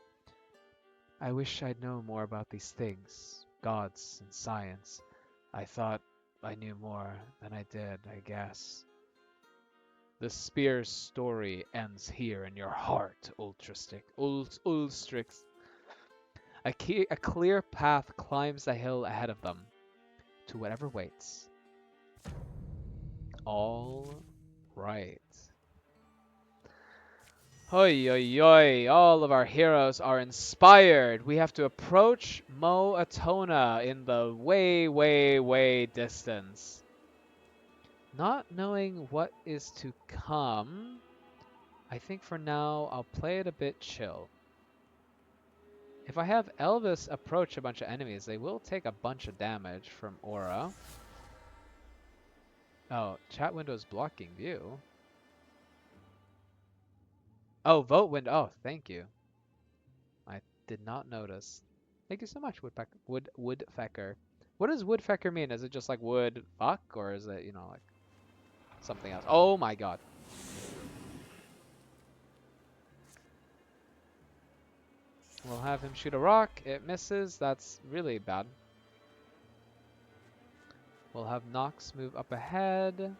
I wish I'd known more about these things, gods and science. I thought I knew more than I did, I guess. The spear's story ends here in your heart, Ulstryx. A clear path climbs the hill ahead of them to whatever waits. All right. Hoi, oi, oi. All of our heroes are inspired. We have to approach Moatona in the way, way, way distance. Not knowing what is to come, I think for now I'll play it a bit chill. If I have Elvis approach a bunch of enemies, they will take a bunch of damage from aura. Oh, chat window is blocking view. Oh, vote window. Oh, thank you. I did not notice. Thank you so much, Woodfecker. What does Woodfecker mean? Is it just like wood fuck, or is it, you know, like something else? Oh my god. We'll have him shoot a rock. It misses. That's really bad. We'll have Nox move up ahead.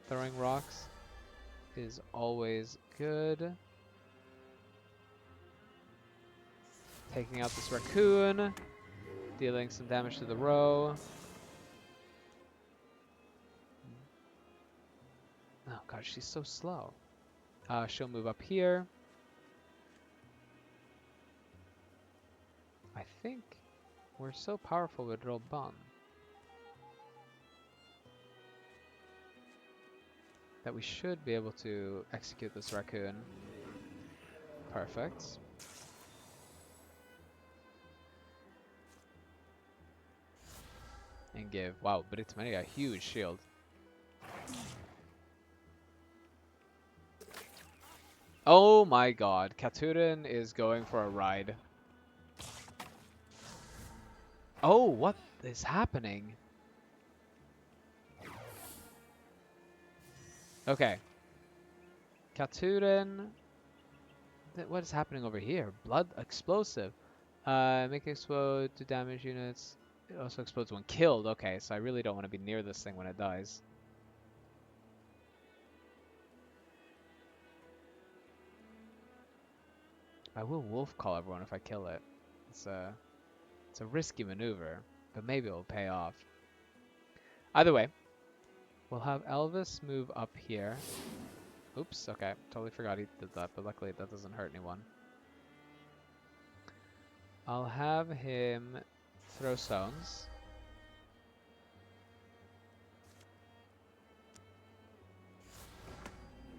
Throwing rocks is always good. Taking out this raccoon. Dealing some damage to the row. Oh god, she's so slow. She'll move up here. I think we're so powerful with Roban that we should be able to execute this raccoon. Perfect. And give, wow, but it's many a huge shield. Oh my god, Katurin is going for a ride. Oh, what is happening? Okay. Katurin. What is happening over here? Blood explosive. Make it explode to damage units. It also explodes when killed. Okay, so I really don't want to be near this thing when it dies. I will wolf call everyone if I kill it. It's a risky maneuver, but maybe it'll pay off. Either way, we'll have Elvis move up here. Oops, okay, totally forgot he did that, but luckily that doesn't hurt anyone. I'll have him throw stones.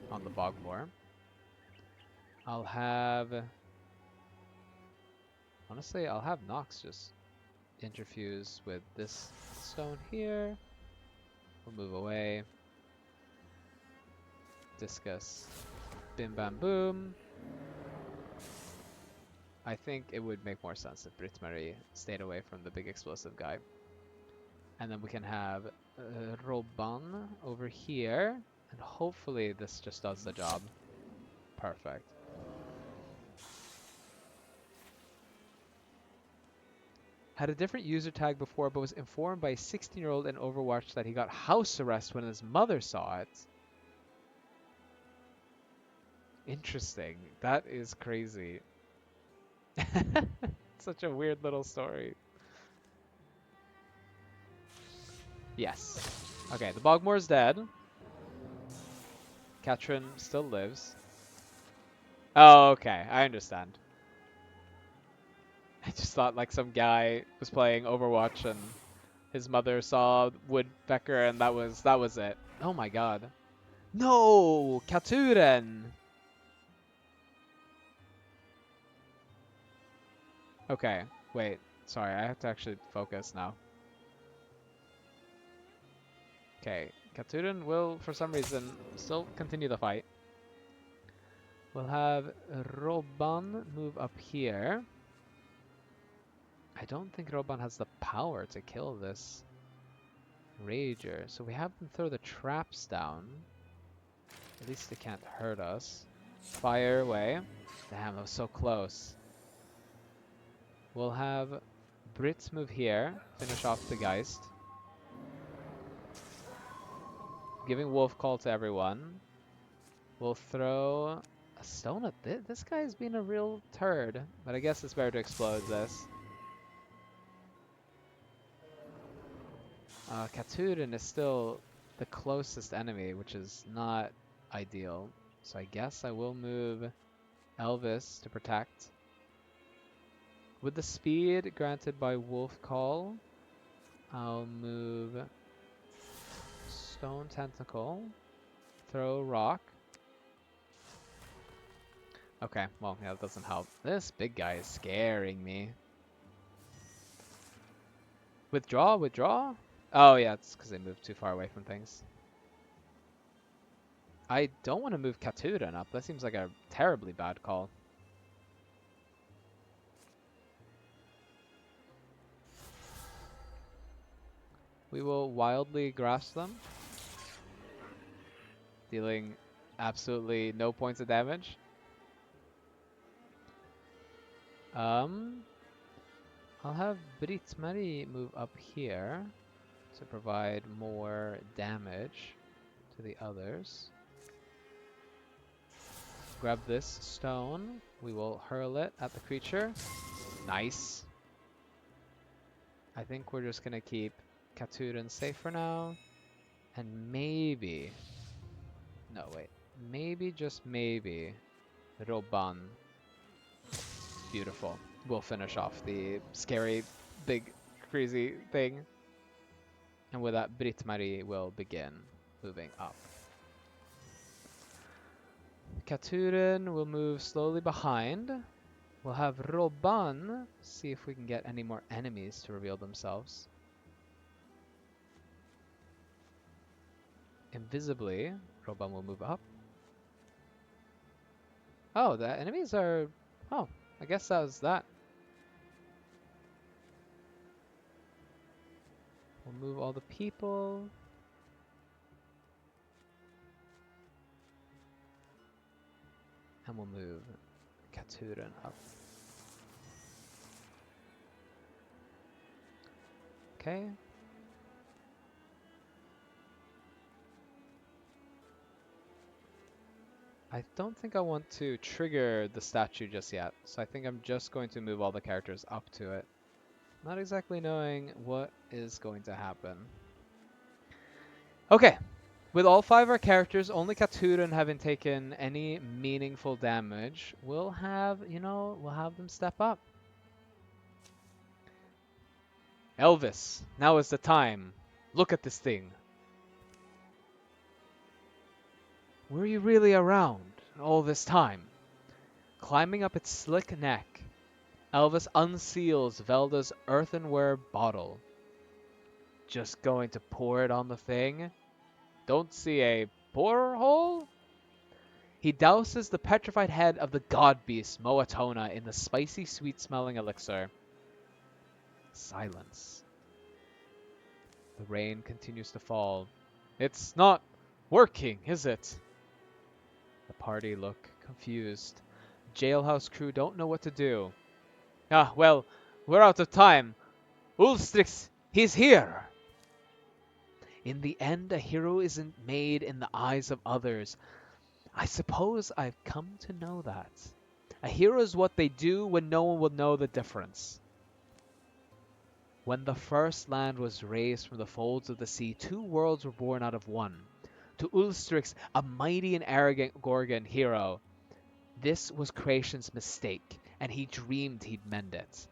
On the Bogmore. I'll have... Honestly, I'll have Nox just interfuse with this stone here. We'll move away. Discus. Bim bam boom. I think it would make more sense if Britt-Marie stayed away from the big explosive guy. And then we can have Roban over here. And hopefully this just does the job. Perfect. Had a different user tag before, but was informed by a 16-year-old in Overwatch that he got house arrest when his mother saw it. Interesting. That is crazy. Such a weird little story. Yes. Okay, the Bogmore's dead. Katrin still lives. Oh, okay. I understand. I just thought like some guy was playing Overwatch and his mother saw Woodpecker and that was it. Oh my god. No! Katuren! Okay, wait. Sorry, I have to actually focus now. Okay, Katuren will, for some reason, still continue the fight. We'll have Roban move up here. I don't think Roban has the power to kill this Rager, so we have them throw the traps down. At least they can't hurt us. Fire away. Damn, that was so close. We'll have Brits move here, finish off the Geist. Giving Wolf Call to everyone. We'll throw a stone at this. This guy's been a real turd, but I guess it's better to explode this. Katurin is still the closest enemy, which is not ideal. So I guess I will move Elvis to protect. With the speed granted by Wolf Call, I'll move Stone Tentacle, throw Rock. Okay, well, yeah, that doesn't help. This big guy is scaring me. Withdraw, withdraw? Oh yeah, it's because they moved too far away from things. I don't want to move Katurin up. That seems like a terribly bad call. We will wildly grasp them, dealing absolutely no points of damage. I'll have Britmari move up here to provide more damage to the others. Grab this stone. We will hurl it at the creature. Nice. I think we're just gonna keep Katurin safe for now. And maybe... No, wait. Maybe, just maybe, Roban. Beautiful. We'll finish off the scary, big, crazy thing. And with that, Britmari will begin moving up. Katurin will move slowly behind. We'll have Roban see if we can get any more enemies to reveal themselves. Invisibly, Roban will move up. Oh, the enemies are... Oh, I guess that was that. We'll move all the people. And we'll move Katurin up. Okay. I don't think I want to trigger the statue just yet, so I think I'm just going to move all the characters up to it. Not exactly knowing what is going to happen. Okay, with all 5 of our characters, only Katurin having taken any meaningful damage, we'll have, we'll have them step up. Elvis, now is the time. Look at this thing. Were you really around all this time? Climbing up its slick neck, Elvis unseals Velda's earthenware bottle. Just going to pour it on the thing? Don't see a pour hole? He douses the petrified head of the god beast Moatona in the spicy, sweet-smelling elixir. Silence. The rain continues to fall. It's not working, is it? The party look confused. Jailhouse crew don't know what to do. Ah, well, we're out of time. Ulstryx, he's here! In the end, a hero isn't made in the eyes of others. I suppose I've come to know that. A hero is what they do when no one will know the difference. When the first land was raised from the folds of the sea, 2 worlds were born out of one. To Ulstryx, a mighty and arrogant Gorgon hero, this was creation's mistake, and he dreamed he'd mend it.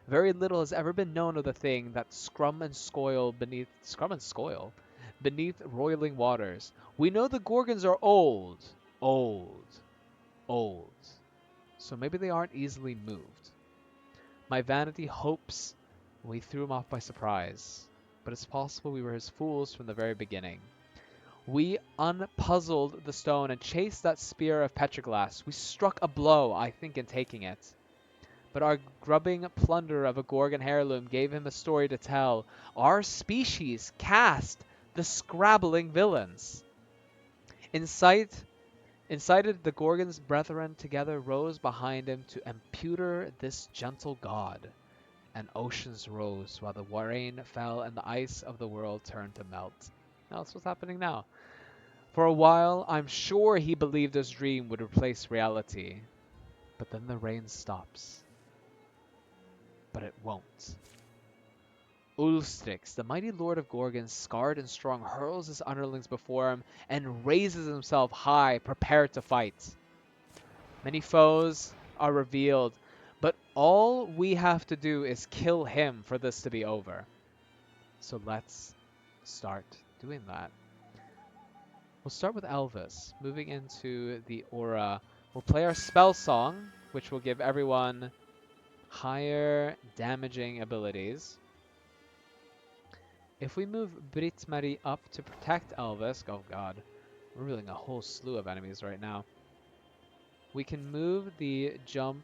Very little has ever been known of the thing that scrum and scoil beneath roiling waters. We know the Gorgons are old. So maybe they aren't easily moved. My vanity hopes we threw him off by surprise, but it's possible we were his fools from the very beginning. We unpuzzled the stone and chased that spear of petroglass. We struck a blow, I think, in taking it. But our grubbing plunder of a Gorgon heirloom gave him a story to tell. Our species cast the scrabbling villains. Incited the Gorgon's brethren together rose behind him to impudor this gentle god. And oceans rose while the rain fell and the ice of the world turned to melt. Now that's what's happening now. For a while, I'm sure he believed his dream would replace reality. But then the rain stops. But it won't. Ulstryx, the mighty lord of Gorgon, scarred and strong, hurls his underlings before him and raises himself high, prepared to fight. Many foes are revealed, but all we have to do is kill him for this to be over. So let's start doing that. We'll start with Elvis, moving into the aura. We'll play our spell song, which will give everyone higher damaging abilities. If we move Britmari up to protect Elvis, oh god, we're revealing a whole slew of enemies right now. We can move the jump,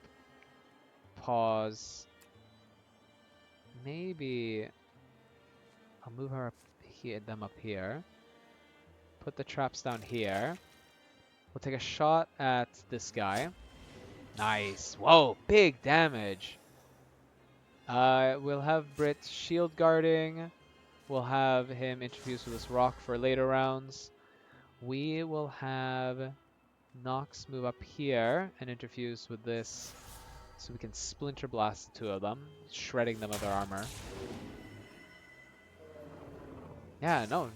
pause. Maybe I'll move her up here, them up here. Put the traps down here. We'll take a shot at this guy. Nice. Whoa, big damage. We'll have Brit shield guarding. We'll have him introduced with this rock for later rounds. We will have Nox move up here and interfuse with this so we can splinter blast the two of them, shredding them of their armor. Yeah, no,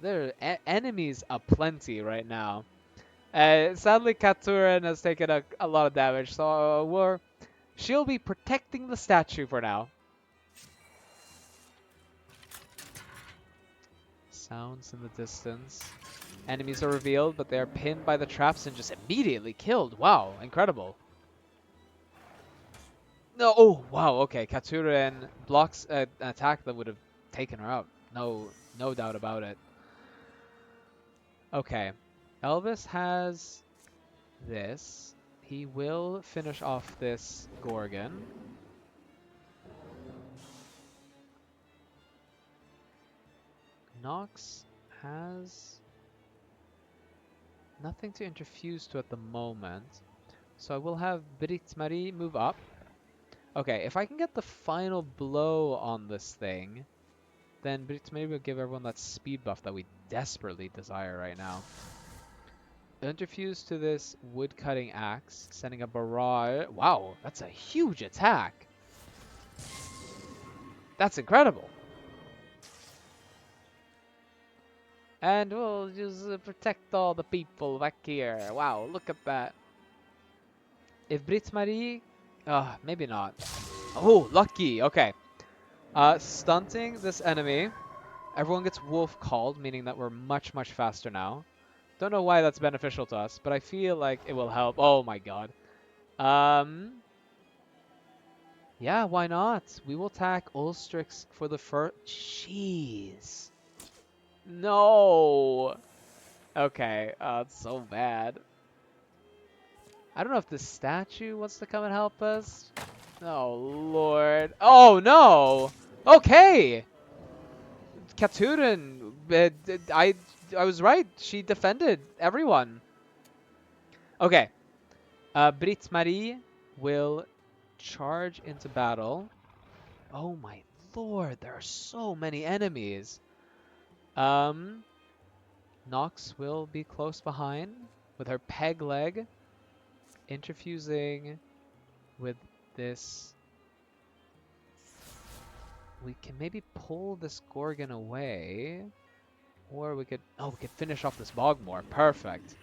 they're enemies aplenty right now. Sadly, Katurin has taken a lot of damage, so she'll be protecting the statue for now. Sounds in the distance. Enemies are revealed, but they are pinned by the traps and just immediately killed. Wow, incredible. No, oh, wow, okay. Katurin blocks an attack that would have taken her out. No doubt about it. Okay. Elvis has this. He will finish off this Gorgon. Nox has nothing to interfuse to at the moment. So I will have Brit Marie move up. Okay, if I can get the final blow on this thing, then Brit Marie will give everyone that speed buff that we desperately desire right now. Interfuse to this wood cutting axe, sending a barrage. Wow, that's a huge attack. That's incredible. And we'll just protect all the people back here. Wow, look at that. If Brit Marie... maybe not. Oh, lucky. Okay. Stunting this enemy. Everyone gets wolf called, meaning that we're much faster now. Don't know why that's beneficial to us, but I feel like it will help. Oh my god. Yeah, why not? We will attack Ulstryx for the first... Jeez. No. Okay, it's so bad. I don't know if the statue wants to come and help us. Oh, Lord. Oh, no. Okay. Katurin, I was right. She defended everyone. Okay. Brit Marie will charge into battle. Oh, my Lord. There are so many enemies. Nox will be close behind with her peg leg, interfusing with this. We can maybe pull this Gorgon away, or we could finish off this Bogmore. Perfect.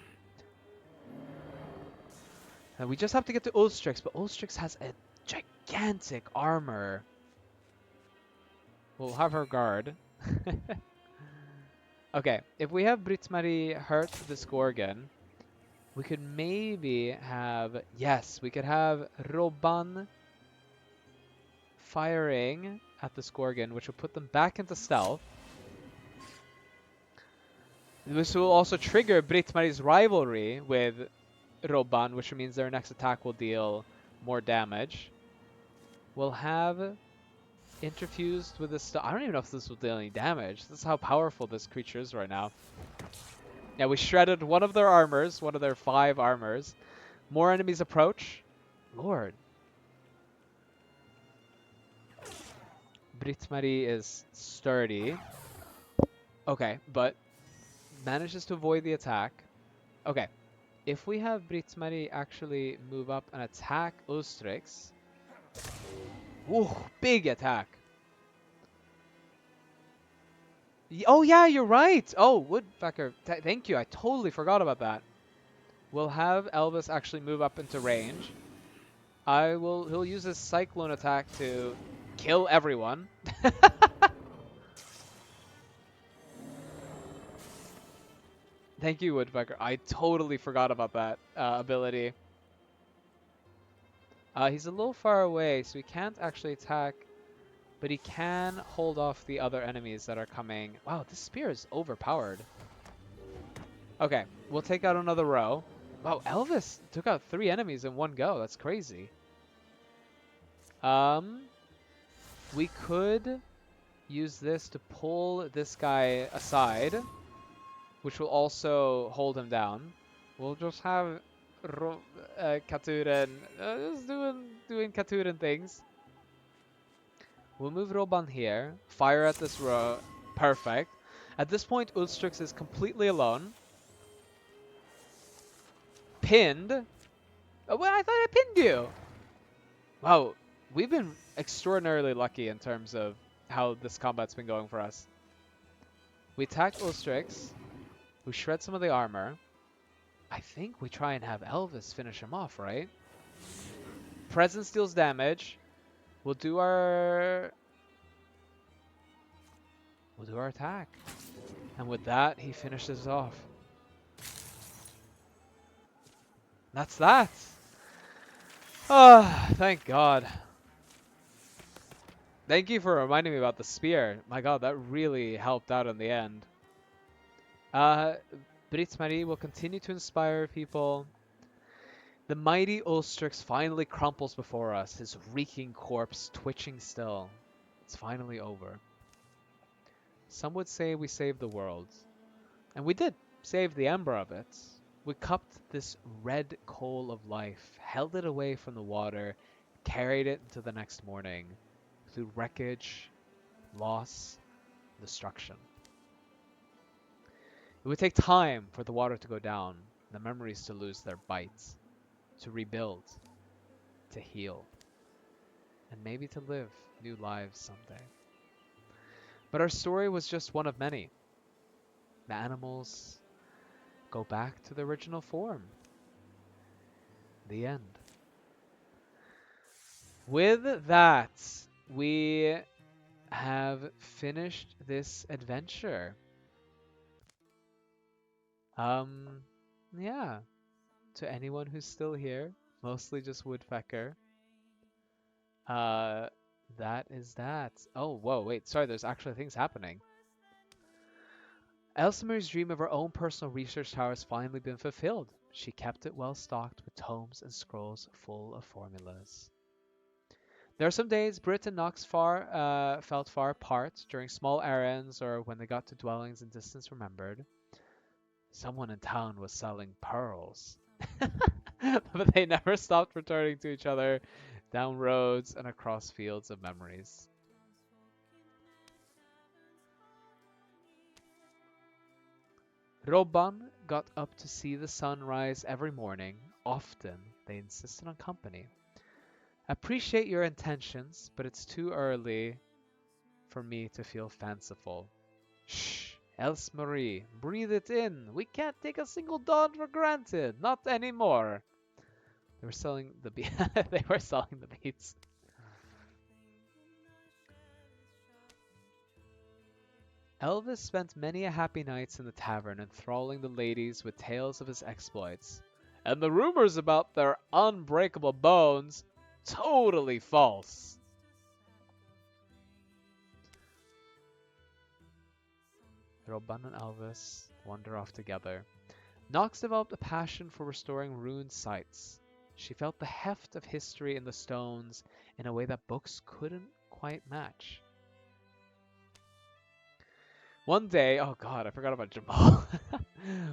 And we just have to get to Ulstryx, but Ulstryx has a gigantic armor. We'll have her guard. Okay, if we have Brit Marie hurt this Gorgon, we could maybe have... Yes, we could have Roban firing at the Gorgon, which will put them back into stealth. This will also trigger Brit Marie's rivalry with Roban, which means their next attack will deal more damage. We'll have interfused with this... I don't even know if this will deal any damage. This is how powerful this creature is right now. Yeah, we shredded one of their armors, one of their 5 armors. More enemies approach. Lord. Brit Marie is sturdy. Okay, but manages to avoid the attack. Okay, if we have Brit Marie actually move up and attack Ulstryx. Whoa, big attack. Oh yeah, you're right. Oh, Woodpecker, thank you. I totally forgot about that. We'll have Elvis actually move up into range. He'll use his Cyclone attack to kill everyone. Thank you, Woodpecker. I totally forgot about that ability. He's a little far away, so he can't actually attack, but he can hold off the other enemies that are coming. Wow, this spear is overpowered. Okay, we'll take out another row. Wow, Elvis took out 3 enemies in one go. That's crazy. We could use this to pull this guy aside, which will also hold him down. We'll just have Katuren, just doing Katuren things. We'll move Roban here. Fire at this row. Perfect. At this point, Ulstryx is completely alone. Pinned. Oh, well, I thought I pinned you. Wow, we've been extraordinarily lucky in terms of how this combat's been going for us. We attack Ulstryx, who shreds some of the armor. I think we try and have Elvis finish him off, right? Presence deals damage. We'll do our attack. And with that, he finishes off. That's that. Oh, thank God. Thank you for reminding me about the spear. My God, that really helped out in the end. Brits Marie will continue to inspire people. The mighty Ulstryx finally crumples before us, his reeking corpse twitching still. It's finally over. Some would say we saved the world. And we did save the ember of it. We cupped this red coal of life, held it away from the water, carried it into the next morning, through wreckage, loss, destruction. It would take time for the water to go down, the memories to lose their bite, to rebuild, to heal, and maybe to live new lives someday. But our story was just one of many. The animals go back to the original form. The end. With that, we have finished this adventure. Yeah. To anyone who's still here, mostly just Woodpecker. That is that. Oh, whoa, wait, sorry, there's actually things happening. Elsmer's dream of her own personal research tower has finally been fulfilled. She kept it well stocked with tomes and scrolls full of formulas. There are some days Britt and Nox felt far apart during small errands or when they got to dwellings in distance remembered. Someone in town was selling pearls. But they never stopped returning to each other down roads and across fields of memories. Robban got up to see the sun rise every morning. Often they insisted on company. Appreciate your intentions, but it's too early for me to feel fanciful. Shh, Else Marie, breathe it in. We can't take a single dawn for granted. Not anymore. They were selling the they were selling the beats. Elvis spent many a happy nights in the tavern enthralling the ladies with tales of his exploits. And the rumors about their unbreakable bones, totally false. Robban and Elvis wander off together. Nox developed a passion for restoring ruined sites. She felt the heft of history in the stones in a way that books couldn't quite match. One day, oh God, I forgot about Jamal.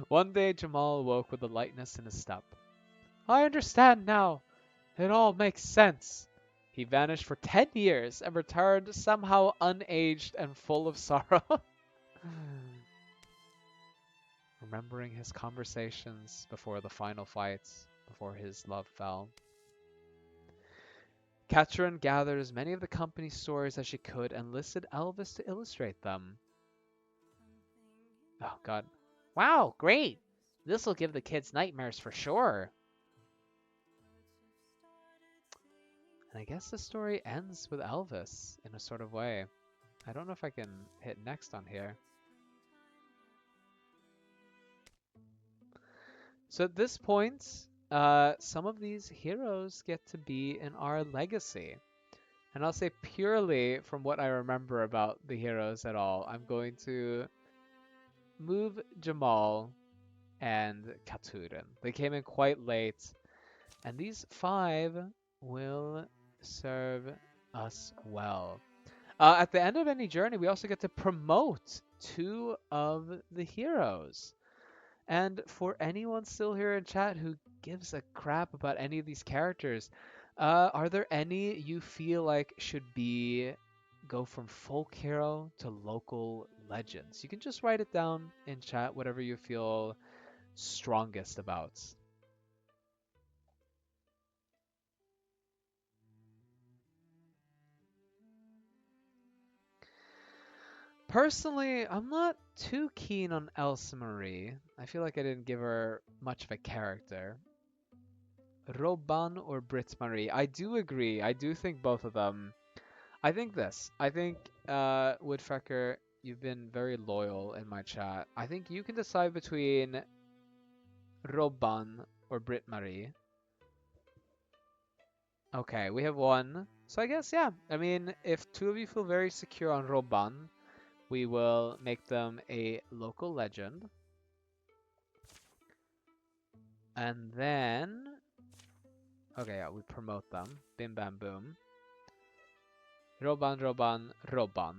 One day, Jamal woke with a lightness in his step. I understand now. It all makes sense. He vanished for 10 years and returned somehow unaged and full of sorrow. Remembering his conversations before the final fights, before his love fell. Katrin gathered as many of the company's stories as she could and listed Elvis to illustrate them. Oh God. Wow, great! This'll give the kids nightmares for sure. And I guess the story ends with Elvis in a sort of way. I don't know if I can hit next on here. So at this point, some of these heroes get to be in our legacy. And I'll say purely from what I remember about the heroes at all, I'm going to move Jamal and Katurin. They came in quite late. And these 5 will serve us well. At the end of any journey, we also get to promote 2 of the heroes. And for anyone still here in chat who gives a crap about any of these characters, are there any you feel like should be go from folk hero to local legends? You can just write it down in chat, whatever you feel strongest about. Personally, I'm not too keen on Elsa Marie. I feel like I didn't give her much of a character. Roban or Brit Marie? I do agree. I do think both of them. I think this. I think Woodfecker, you've been very loyal in my chat. I think you can decide between Roban or Brit Marie. Okay, we have one. So I guess yeah. I mean, if two of you feel very secure on Roban, we will make them a local legend. And then okay, yeah, we promote them. Bim bam boom. Roban, Roban, Roban.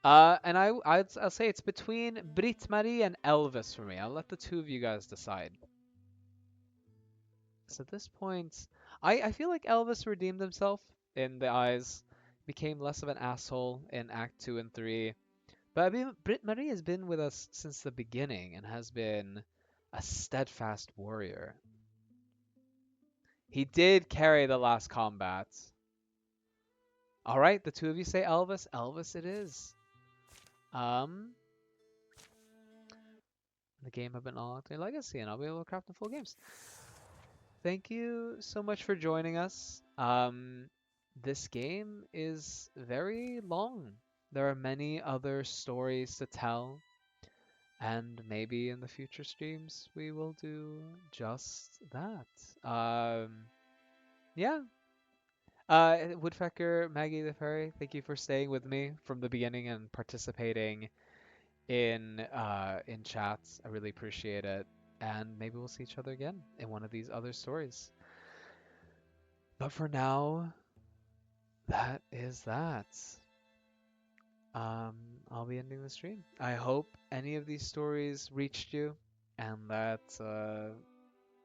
And I'll say it's between Brit Marie and Elvis for me. I'll let the two of you guys decide. So at this point, I feel like Elvis redeemed himself in the eyes, became less of an asshole in Act 2 and 3. But I mean, Brit Marie has been with us since the beginning and has been a steadfast warrior. He did carry the last combat. All right, the two of you say Elvis. Elvis it is. Um, the game have been unlocked a legacy, and I'll be able to craft the full games. Thank you so much for joining us. This game is very long. There are many other stories to tell, and maybe in the future streams we will do just that. Yeah. Woodpecker, Maggie the Fairy, thank you for staying with me from the beginning and participating in chats. I really appreciate it. And maybe we'll see each other again in one of these other stories. But for now, that is that. Um, I'll be ending the stream. I hope any of these stories reached you and that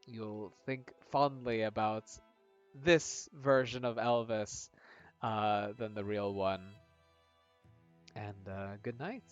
you'll think fondly about this version of Elvis than the real one. And good night.